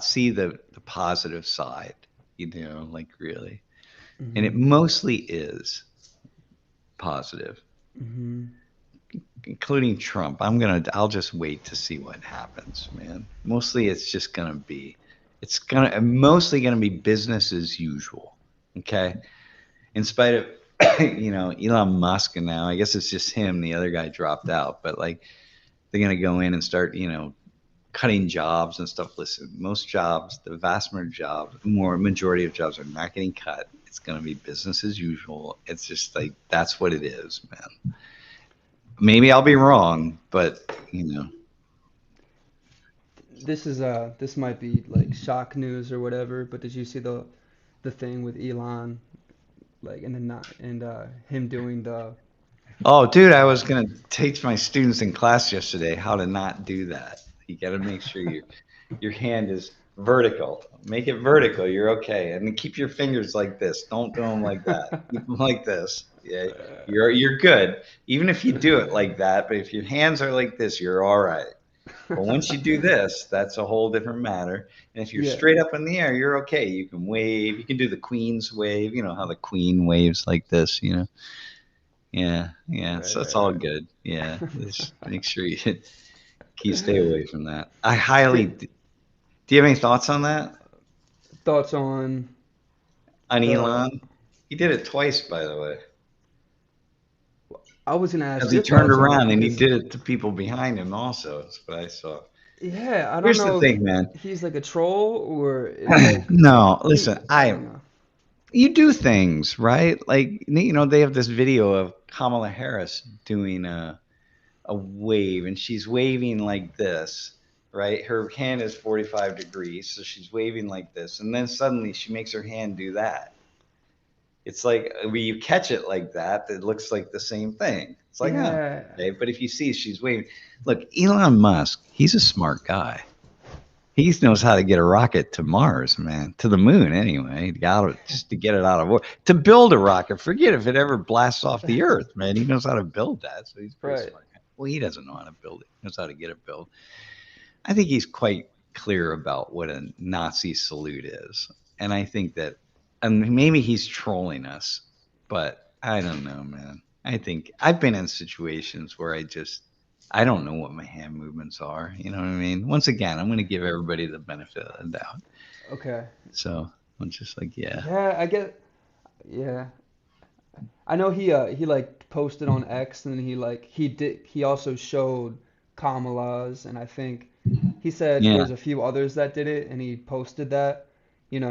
Speaker 1: see the positive side, really. And it
Speaker 2: Mhm.
Speaker 1: mostly is positive,
Speaker 2: Mhm.
Speaker 1: including Trump. I'll just wait to see what happens, man. Mostly it's mostly gonna be business as usual. Okay. In spite of, Elon Musk and now, I guess it's just him, the other guy dropped out, but they're gonna go in and start, cutting jobs and stuff. Listen, most jobs, the vast majority of jobs are not getting cut. It's going to be business as usual. It's just like that's what it is, man. Maybe I'll be wrong, but
Speaker 2: This might be like shock news or whatever, but did you see the thing with Elon like and then not and him doing
Speaker 1: Oh, dude, I was gonna teach my students in class yesterday how to not do that. You got to make sure your hand is vertical. Make it vertical. You're okay, and then keep your fingers like this. Don't do them like that. Keep them like this. Yeah, you're good. Even if you do it like that, but if your hands are like this, you're all right. But once you do this, that's a whole different matter. And if you're
Speaker 2: Yeah.
Speaker 1: straight up in the air, you're okay. You can wave. You can do the queen's wave. You know how the queen waves like this. Yeah, yeah.
Speaker 2: Right,
Speaker 1: So it's
Speaker 2: right,
Speaker 1: all
Speaker 2: right.
Speaker 1: good. Yeah, just make sure you stay away from that. I highly.
Speaker 2: Did,
Speaker 1: Do you have any thoughts on that?
Speaker 2: thoughts on
Speaker 1: On
Speaker 2: the
Speaker 1: Elon? He did it twice, by the way.
Speaker 2: I was gonna ask
Speaker 1: Because he
Speaker 2: your
Speaker 1: turned
Speaker 2: thoughts on it
Speaker 1: around and he
Speaker 2: because
Speaker 1: did it to people behind him. Also, that's what I saw.
Speaker 2: yeah, I don't
Speaker 1: Here's the
Speaker 2: know if
Speaker 1: thing, man.
Speaker 2: he's like a troll or if like
Speaker 1: No,
Speaker 2: he
Speaker 1: listen.
Speaker 2: I
Speaker 1: I
Speaker 2: don't know.
Speaker 1: You do things right. Like they have this video of Kamala Harris doing a wave, and she's waving like this, right? Her hand is 45 degrees, so she's waving like this, and then suddenly she makes her hand do that. It's like when you catch it like that, it looks like the same thing. It's like, oh,
Speaker 2: Yeah,
Speaker 1: okay. But if you see she's waving, look, Elon Musk, he's a smart guy. He knows how to get a rocket to Mars, man, to the moon anyway. Just to get it out of orbit. To build a rocket, forget if it ever blasts off the Earth, man. He knows how to build that, so he's a pretty
Speaker 2: right.
Speaker 1: smart guy. Well, he doesn't know how to build it. He knows how to get it built. I think he's quite clear about what a Nazi salute is, and I think that, and maybe he's trolling us, but I don't know, man. I think I've been in situations where I don't know what my hand movements are. You know what I mean? Once again, I'm going to give everybody the benefit of the doubt.
Speaker 2: Okay.
Speaker 1: So I'm just like, yeah,
Speaker 2: Yeah, I get yeah. I know he like posted on X and he also showed Kamala's and I think he said
Speaker 1: yeah,
Speaker 2: there's a few others that did it and he posted that,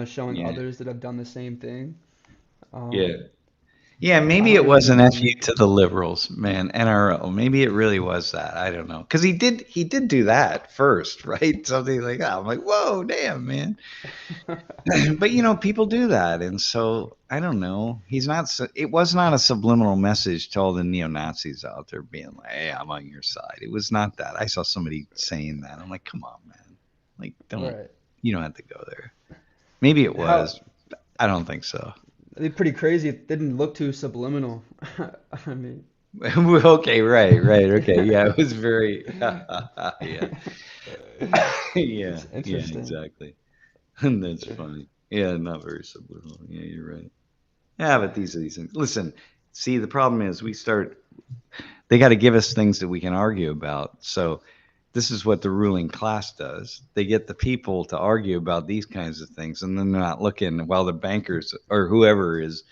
Speaker 2: showing
Speaker 1: yeah,
Speaker 2: others that have done the same thing.
Speaker 1: yeah.
Speaker 2: Um,
Speaker 1: Yeah,
Speaker 2: I
Speaker 1: maybe
Speaker 2: don't
Speaker 1: it
Speaker 2: really
Speaker 1: was
Speaker 2: know
Speaker 1: an
Speaker 2: what to
Speaker 1: FU
Speaker 2: make
Speaker 1: to
Speaker 2: of
Speaker 1: the liberals, man. NRO. Maybe it really was that. I don't know. Because he did do that first, right? Something like that. I'm like, whoa, damn, man.
Speaker 2: it.
Speaker 1: But people do that, and so I don't know. It was not a subliminal message to all the neo Nazis out there being like, "Hey, I'm on your side." It was not that. I saw somebody saying that. I'm like, "Come on, man! Like,
Speaker 2: Right.
Speaker 1: you don't have to go there." Maybe it
Speaker 2: How
Speaker 1: was. I don't think so.
Speaker 2: it'd be pretty crazy. It didn't look too subliminal. I mean,
Speaker 1: Okay, right, right, okay, yeah. It was very, yeah, yeah,
Speaker 2: it's
Speaker 1: yeah,
Speaker 2: interesting.
Speaker 1: exactly. That's funny. Yeah, not very subliminal. Yeah, you're right. Yeah, but these are these things. Listen, see, the problem is they got to give us things that we can argue about. So this is what the ruling class does. They get the people to argue about these kinds of things, and then they're not looking while the bankers or whoever is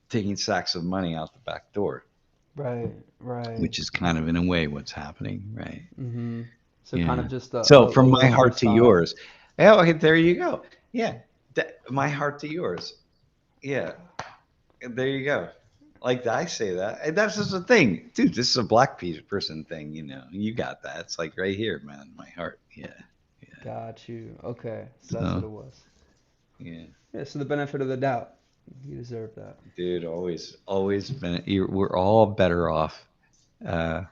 Speaker 1: taking sacks of money out the back door,
Speaker 2: Right, right.
Speaker 1: which is kind of in a way what's happening, right?
Speaker 2: hmm So kind
Speaker 1: Yeah.
Speaker 2: of just
Speaker 1: So
Speaker 2: a
Speaker 1: from my
Speaker 2: liberal
Speaker 1: heart to
Speaker 2: style.
Speaker 1: yours. Yeah, okay, there you go. Yeah. My heart to yours. Yeah. There you go. Like I say that. And that's just the thing. Dude, this is a person thing, You got that. It's like right here, man. My heart. Yeah. Yeah.
Speaker 2: Got you. Okay, so that's what
Speaker 1: So
Speaker 2: it was.
Speaker 1: yeah.
Speaker 2: Yeah, so the benefit of the doubt. You deserve that.
Speaker 1: Dude, always been we're all better off. Uh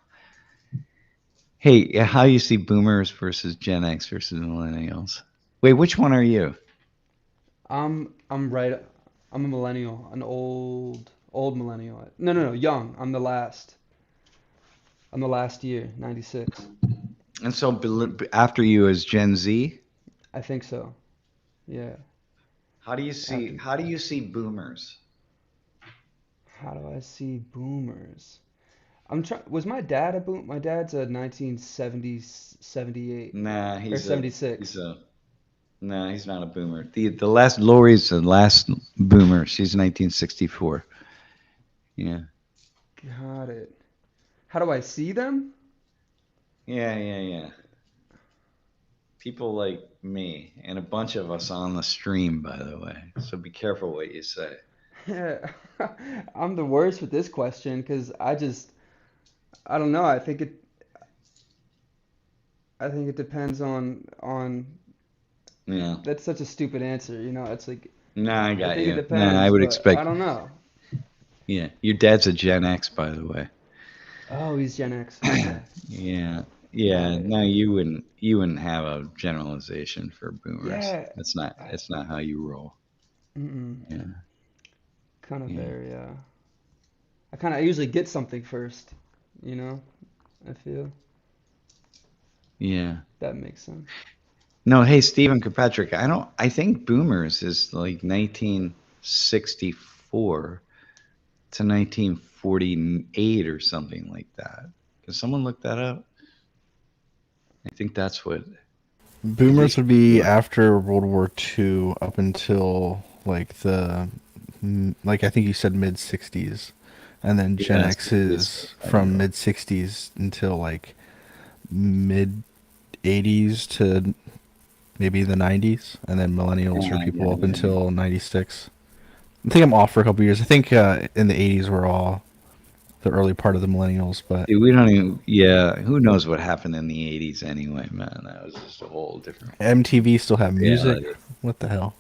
Speaker 1: hey, how you see boomers versus Gen X versus millennials? Wait, which one are you?
Speaker 2: I'm right. I'm a millennial, an old millennial. No, no, no, young. I'm the last. I'm the last year, 96.
Speaker 1: And so after you is Gen Z.
Speaker 2: I think so. Yeah. After
Speaker 1: How do you see boomers?
Speaker 2: how do I see boomers? I'm trying. Was my dad a boom? My dad's a 1970s, 78
Speaker 1: Nah,
Speaker 2: or
Speaker 1: he's
Speaker 2: 76.
Speaker 1: a no, he's not a boomer. The last Lori's the last boomer. She's 1964. Yeah.
Speaker 2: Got it. How do I see them?
Speaker 1: Yeah, yeah, yeah. People like me and a bunch of us on the stream, by the way. So be careful what you say.
Speaker 2: Yeah. I'm the worst with this question because I don't know. I think it depends on
Speaker 1: Yeah.
Speaker 2: that's such a stupid answer. It's like
Speaker 1: Nah, I
Speaker 2: I
Speaker 1: got
Speaker 2: think it
Speaker 1: you. Nah, I
Speaker 2: depends,
Speaker 1: would
Speaker 2: but I
Speaker 1: expect.
Speaker 2: don't know.
Speaker 1: Yeah, your dad's a Gen X, by the way.
Speaker 2: Oh, he's Gen X. Okay.
Speaker 1: Yeah.
Speaker 2: Got
Speaker 1: Yeah.
Speaker 2: it.
Speaker 1: No, you wouldn't have a generalization for boomers.
Speaker 2: Yeah.
Speaker 1: That's not how you roll.
Speaker 2: Mm-mm.
Speaker 1: Yeah.
Speaker 2: Kind of
Speaker 1: Yeah.
Speaker 2: very, I usually get something first, you know? I feel
Speaker 1: Yeah.
Speaker 2: that makes sense.
Speaker 1: No, hey, Stephen Kirkpatrick, I think boomers is like 1964 to 1948 or something like that. Can someone look that up? I think that's what, at
Speaker 3: Boomers
Speaker 1: least,
Speaker 3: would be after World War II up until like like I think you said mid 60s, and then Gen
Speaker 1: yeah,
Speaker 3: X is
Speaker 1: 65
Speaker 3: from
Speaker 1: year old.
Speaker 3: mid 60s until like mid 80s to maybe the 90s, and then millennials are
Speaker 1: Yeah, yeah,
Speaker 3: people up
Speaker 1: yeah.
Speaker 3: until 96. I think I'm off for a couple years. I think in the 80s we're all the early part of the millennials, but
Speaker 1: Dude, we don't even, yeah, who knows what happened in the 80s anyway, man. That was just a whole different
Speaker 3: MTV still have music.
Speaker 1: reality.
Speaker 3: What the hell?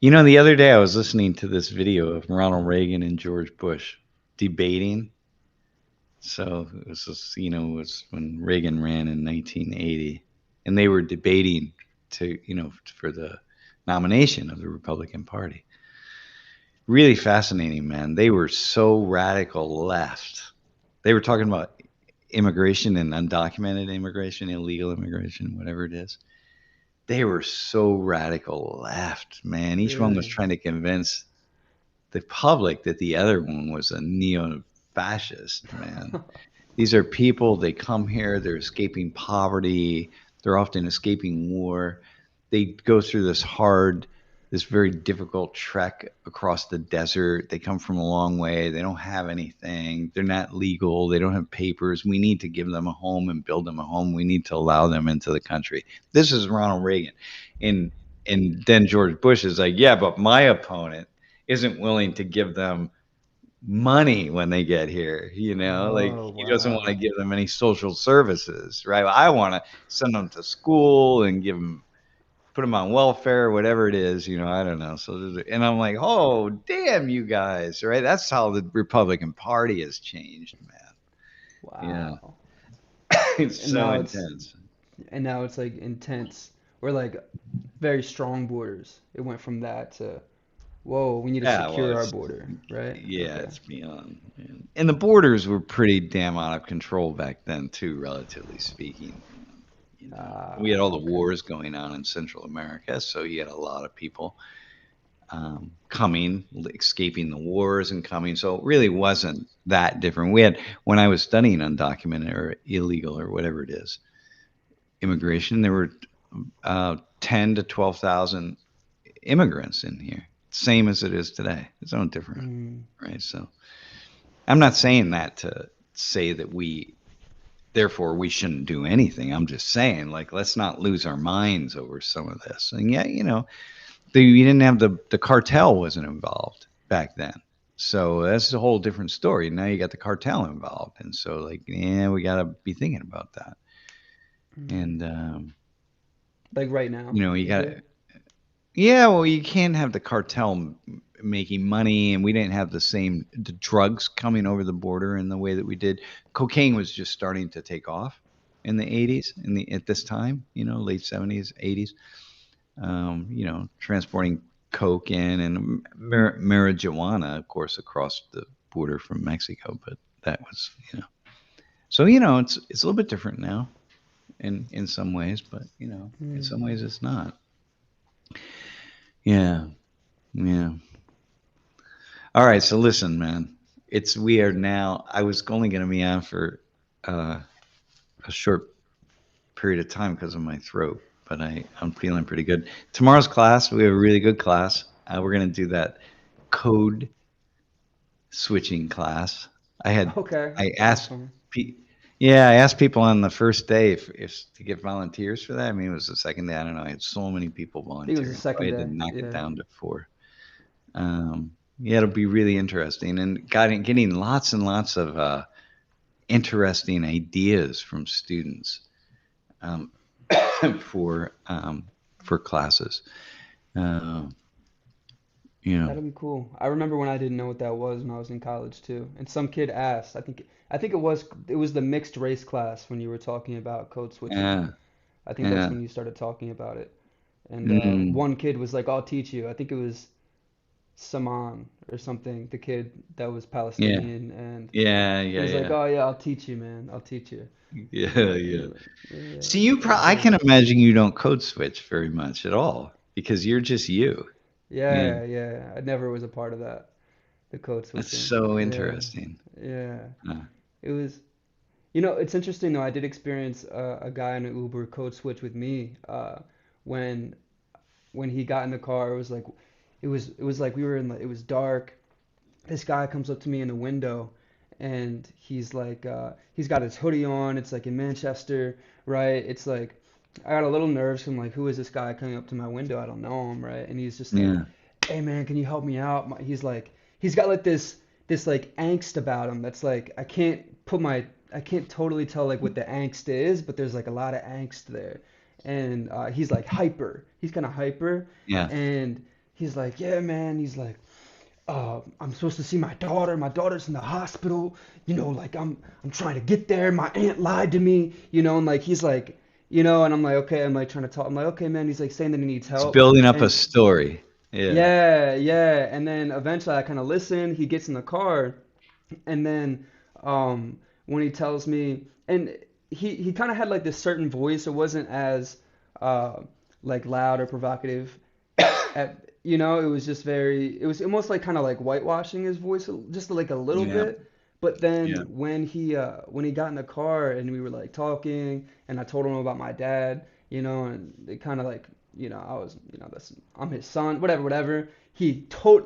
Speaker 1: You know, the other day I was listening to this video of Ronald Reagan and George Bush debating. So it was just, it was when Reagan ran in 1980, and they were debating for the nomination of the Republican Party. Really fascinating, man. They were so radical left. They were talking about immigration and undocumented immigration, illegal immigration, whatever it is. They were so radical left, man. Each one was
Speaker 2: Really?
Speaker 1: trying to convince the public that the other one was a neo-fascist, man. These are people, they come here, they're escaping poverty, they're often escaping war. They go through this very difficult trek across the desert. They come from a long way. They don't have anything. They're not legal. They don't have papers. We need to give them a home and build them a home. We need to allow them into the country. This is Ronald Reagan. And and then George Bush is like, yeah, but my opponent isn't willing to give them money when they get here, like
Speaker 2: Oh,
Speaker 1: he doesn't want to
Speaker 2: wow.
Speaker 1: give them any social services, right? I want to send them to school and put them on welfare, whatever it is, I don't know. And I'm like, oh, damn, you guys, right? That's how the Republican Party has changed, man. Yeah.
Speaker 2: Wow.
Speaker 1: It's
Speaker 2: And
Speaker 1: so
Speaker 2: now it's
Speaker 1: intense.
Speaker 2: and now it's like intense. We're like very strong borders. It went from that to, whoa, we need to
Speaker 1: Yeah, well,
Speaker 2: secure our border, right?
Speaker 1: yeah,
Speaker 2: Okay.
Speaker 1: it's beyond. And the borders were pretty damn out of control back then, too, relatively speaking. We had all the
Speaker 2: Okay.
Speaker 1: wars going on in Central America, so you had a lot of people coming, escaping the wars and coming. So it really wasn't that different. When I was studying undocumented or illegal or whatever it is, immigration, there were 10 to 12,000 immigrants in here, same as it is today. It's no different,
Speaker 2: Mm,
Speaker 1: right? So I'm not saying that to say that therefore we shouldn't do anything. I'm just saying, like, let's not lose our minds over some of this. And yeah, you didn't have the cartel wasn't involved back then. So that's a whole different story. Now you got the cartel involved. And so, like, yeah, we got to be thinking about that.
Speaker 2: mm.
Speaker 1: And,
Speaker 2: Like right now,
Speaker 1: you
Speaker 2: is
Speaker 1: got
Speaker 2: it?
Speaker 1: to, yeah, well, you can't have the cartel making money, and we didn't have the drugs coming over the border in the way that we did. Cocaine was just starting to take off in the 80s, at this time, late 70s, 80s. Transporting coke in and marijuana, of course, across the border from Mexico. But that was, so it's a little bit different now in some ways, but in
Speaker 2: Mm.
Speaker 1: some ways it's not. Yeah, yeah. All right, so listen, man. We are now. I was only going to be on for uh, a short period of time because of my throat, but I'm feeling pretty good. Tomorrow's class, we have a really good class. We're going to do that code switching class.
Speaker 2: Okay,
Speaker 1: I
Speaker 2: that's
Speaker 1: asked,
Speaker 2: fun.
Speaker 1: pe- yeah, I asked people on the first day if to get volunteers for that. I mean, it was the second day. I don't know. I had so many people
Speaker 2: I think it was the
Speaker 1: volunteering, so I
Speaker 2: second
Speaker 1: had to
Speaker 2: day.
Speaker 1: knock it
Speaker 2: Yeah.
Speaker 1: down to four. Yeah, it'll be really interesting, and getting lots and lots of interesting ideas from students um, for classes. Uh, You know.
Speaker 2: That'd be cool. I remember when I didn't know what that was when I was in college too, and some kid asked. I think it was the mixed race class when you were talking about code switching.
Speaker 1: Yeah.
Speaker 2: I think that's
Speaker 1: Yeah.
Speaker 2: when you started talking about it. And
Speaker 1: Mm,
Speaker 2: one kid was like, "I'll teach you." I think it was Saman or something, the kid that was
Speaker 1: yeah.
Speaker 2: Palestinian, and
Speaker 1: Yeah.
Speaker 2: he
Speaker 1: Yeah.
Speaker 2: was like,
Speaker 1: Yeah.
Speaker 2: "Oh yeah, I'll teach you, man. I'll teach you."
Speaker 1: Yeah. Yeah.
Speaker 2: And, yeah,
Speaker 1: See, you
Speaker 2: that was
Speaker 1: I
Speaker 2: dope.
Speaker 1: can imagine you don't code switch very much at all because you're just you. Yeah.
Speaker 2: Yeah, yeah. I never was a part of that, the code
Speaker 1: That's
Speaker 2: switching.
Speaker 1: so
Speaker 2: Yeah,
Speaker 1: interesting.
Speaker 2: yeah.
Speaker 1: Uh,
Speaker 2: It was. It's interesting though. I did experience a guy in an Uber code switch with me when when he got in the car. It was like we were in it was dark. This guy comes up to me in the window, and he's like he's got his hoodie on. It's like in Manchester, right? It's like I got a little nervous. I'm like, who is this guy coming up to my window? I don't know him, right? And he's just like,
Speaker 1: yeah.
Speaker 2: hey man, can you help me out? He's like, he's got like this like angst about him that's like I can't totally tell like what the angst is, but there's like a lot of angst there. And he's like hyper. He's kind of hyper,
Speaker 1: Yeah.
Speaker 2: and he's like, yeah man. He's like, I'm supposed to see my daughter. My daughter's in the hospital. Like I'm trying to get there. My aunt lied to me. And like he's like, and I'm like, okay. I'm like trying to talk. I'm like, okay, man. He's like saying that he needs
Speaker 1: It's
Speaker 2: help,
Speaker 1: building up a
Speaker 2: and
Speaker 1: story. Yeah.
Speaker 2: yeah, yeah. And then eventually I kind of listen. He gets in the car, and then when he tells me, and he kind of had like this certain voice. It wasn't as uh, like loud or provocative. It was just it was almost like kind of like whitewashing his voice, just like a little
Speaker 1: Yeah.
Speaker 2: bit. But then
Speaker 1: Yeah.
Speaker 2: when he got in the car and we were like talking, and I told him about my dad, and it kind of like, I was, I'm his son, whatever, whatever.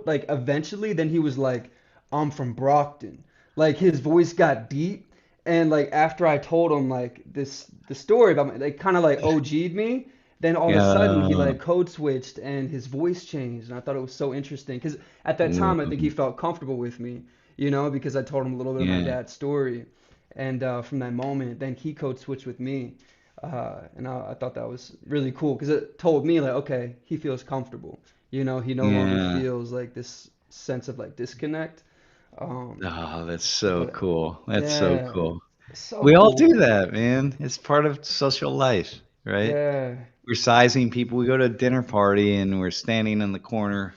Speaker 2: Like eventually, then he was like, I'm from Brockton. Like his voice got deep, and like after I told him like the story about my, like kind of like OG'd me. Then all of a sudden he
Speaker 1: Yeah.
Speaker 2: like code switched and his voice changed, and I thought it was so interesting because at that time I think he
Speaker 1: Ooh.
Speaker 2: felt comfortable with me, because I told him a little bit of my
Speaker 1: Yeah.
Speaker 2: dad's story, and from that moment then he code switched with me, and I thought that was really cool because it told me like, okay, he feels comfortable, he no longer
Speaker 1: Yeah.
Speaker 2: feels like this sense of like disconnect, um,
Speaker 1: Oh, that's so
Speaker 2: but
Speaker 1: cool. That's so
Speaker 2: yeah,
Speaker 1: cool.
Speaker 2: so
Speaker 1: We all do
Speaker 2: cool,
Speaker 1: that, man. It's part of social life, right?
Speaker 2: yeah.
Speaker 1: We're sizing people. We go to a dinner party and we're standing in the corner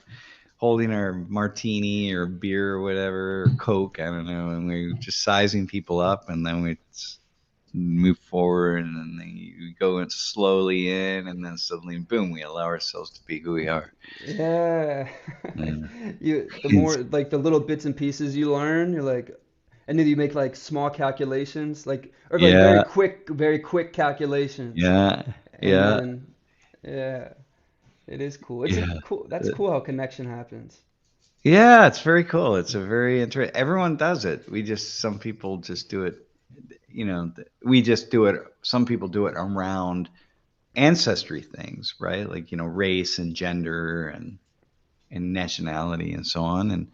Speaker 1: holding our martini or beer or whatever, or Coke, I don't know, and we're just sizing people up, and then we move forward, and then you go in slowly in, and then suddenly, boom, we allow ourselves to be who we are.
Speaker 2: Yeah.
Speaker 1: Yeah.
Speaker 2: The
Speaker 1: It's,
Speaker 2: more like the little bits and pieces you learn, you're like, and then you make like small calculations, like or like
Speaker 1: yeah,
Speaker 2: very quick calculations,
Speaker 1: yeah,
Speaker 2: and
Speaker 1: yeah,
Speaker 2: then yeah, it is cool. It's a
Speaker 1: yeah.
Speaker 2: cool. That's cool how connection happens.
Speaker 1: Yeah, it's very cool. It's a very interesting. Everyone does it. Some people just do it. We just do it. Some people do it around ancestry things, right? Like race and gender and nationality and so on. And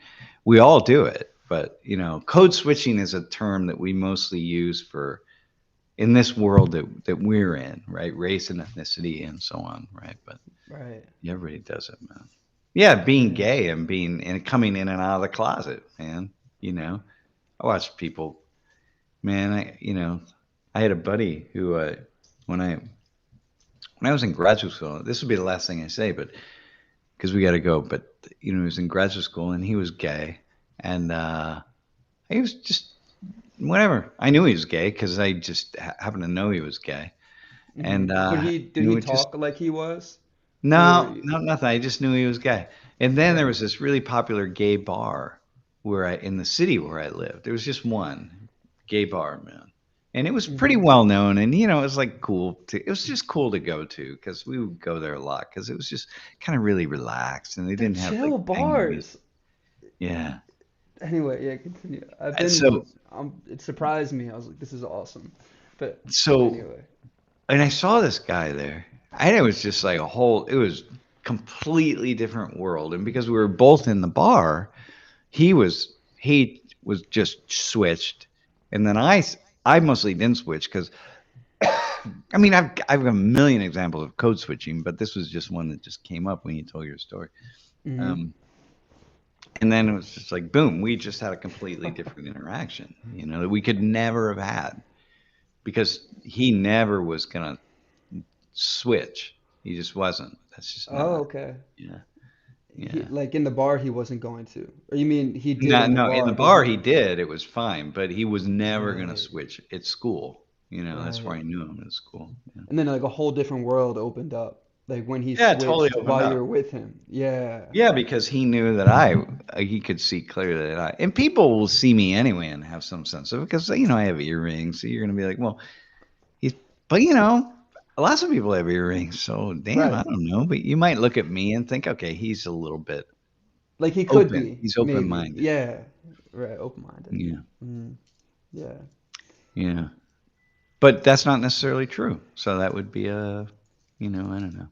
Speaker 1: we all do it. But code switching is a term that we mostly use for in this world that we're in, right? Race and ethnicity and so on, right? But
Speaker 2: Right.
Speaker 1: everybody does it, man. Yeah, being
Speaker 2: Yeah.
Speaker 1: gay and being and coming in and out of the closet, man. You know, I watch people, man. I had a buddy who, when I when I was in graduate school, this would be the last thing I say, but because we got to go. But he was in graduate school and he was gay, and he was just whatever. I knew he was gay because I just happened to know he was gay, and
Speaker 2: But did he
Speaker 1: it just
Speaker 2: talk like he was, or
Speaker 1: no, no, nothing. I just knew he was gay. And then there
Speaker 2: yeah.
Speaker 1: was this really popular gay bar in the city where I lived. There was just one gay bar, man. And it was pretty
Speaker 2: Hmm.
Speaker 1: well known. And, it was like it was just cool to go to because we would go there a lot because it was just kind of really relaxed and they
Speaker 2: They're
Speaker 1: didn't have like
Speaker 2: chill
Speaker 1: banging music.
Speaker 2: bars.
Speaker 1: Yeah.
Speaker 2: Anyway, yeah, continue.
Speaker 1: And so,
Speaker 2: It surprised me. I was like, this is awesome. But
Speaker 1: so,
Speaker 2: anyway.
Speaker 1: and I saw this guy there and it was just like it was completely different world. And because we were both in the bar, he was just switched, and then I mostly didn't switch because I mean I've got a million examples of code switching, but this was just one that just came up when you told your story.
Speaker 2: Hmm.
Speaker 1: Um, And then it was just like, boom, we just had a completely different interaction, that we could never have had because he never was going to switch. He just wasn't. That's just
Speaker 2: Oh,
Speaker 1: not.
Speaker 2: okay.
Speaker 1: Yeah.
Speaker 2: He,
Speaker 1: Yeah.
Speaker 2: like in the bar, he wasn't going to. Or you mean he did
Speaker 1: No,
Speaker 2: in the
Speaker 1: no, in
Speaker 2: bar,
Speaker 1: the
Speaker 2: but
Speaker 1: bar
Speaker 2: he.
Speaker 1: he did. It was fine, but he was never going to
Speaker 2: Right,
Speaker 1: switch at school. That's where
Speaker 2: right.
Speaker 1: I knew him at school. Yeah.
Speaker 2: And then like a whole different world opened up. Like when he
Speaker 1: Yeah, it totally
Speaker 2: switched
Speaker 1: opened
Speaker 2: while you
Speaker 1: up.
Speaker 2: were with him. Yeah.
Speaker 1: Yeah, because he knew that he could see clearly that and people will see me anyway and have some sense of it because, I have earrings. So you're going to be like, well, he's, but lots of people have earrings. So damn, I
Speaker 2: Right.
Speaker 1: don't know. But you might look at me and think, okay, he's a little bit
Speaker 2: Like he could
Speaker 1: open.
Speaker 2: be,
Speaker 1: He's open
Speaker 2: maybe.
Speaker 1: minded.
Speaker 2: Yeah. Right. Open-minded.
Speaker 1: Yeah.
Speaker 2: Mm, yeah.
Speaker 1: Yeah. But that's not necessarily true. So that would be I don't know.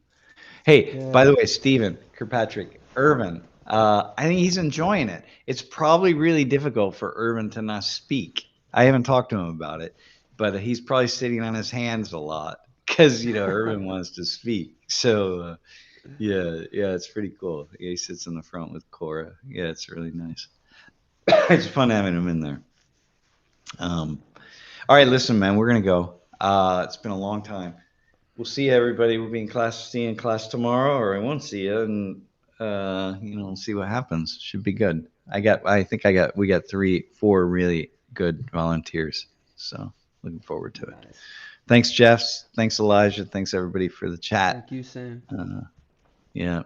Speaker 1: Hey, by
Speaker 2: Yeah.
Speaker 1: the way, Stephen, Kirkpatrick, Irvin, I think he's enjoying it. It's probably really difficult for Irvin to not speak. I haven't talked to him about it, but he's probably sitting on his hands a lot because, Irvin wants to speak. So, yeah, it's pretty cool. Yeah, he sits in the front with Cora. Yeah, it's really nice. It's fun having him in there. All right, listen, man, we're going to go. It's been a long time. We'll see everybody. We'll be see you in class tomorrow, or I won't see you, and we'll see what happens. Should be good. We got 4 really good volunteers, so looking forward to it.
Speaker 2: Nice.
Speaker 1: Thanks, Jeff. Thanks, Elijah. Thanks everybody for the chat.
Speaker 2: Thank you, Sam.
Speaker 1: Yeah.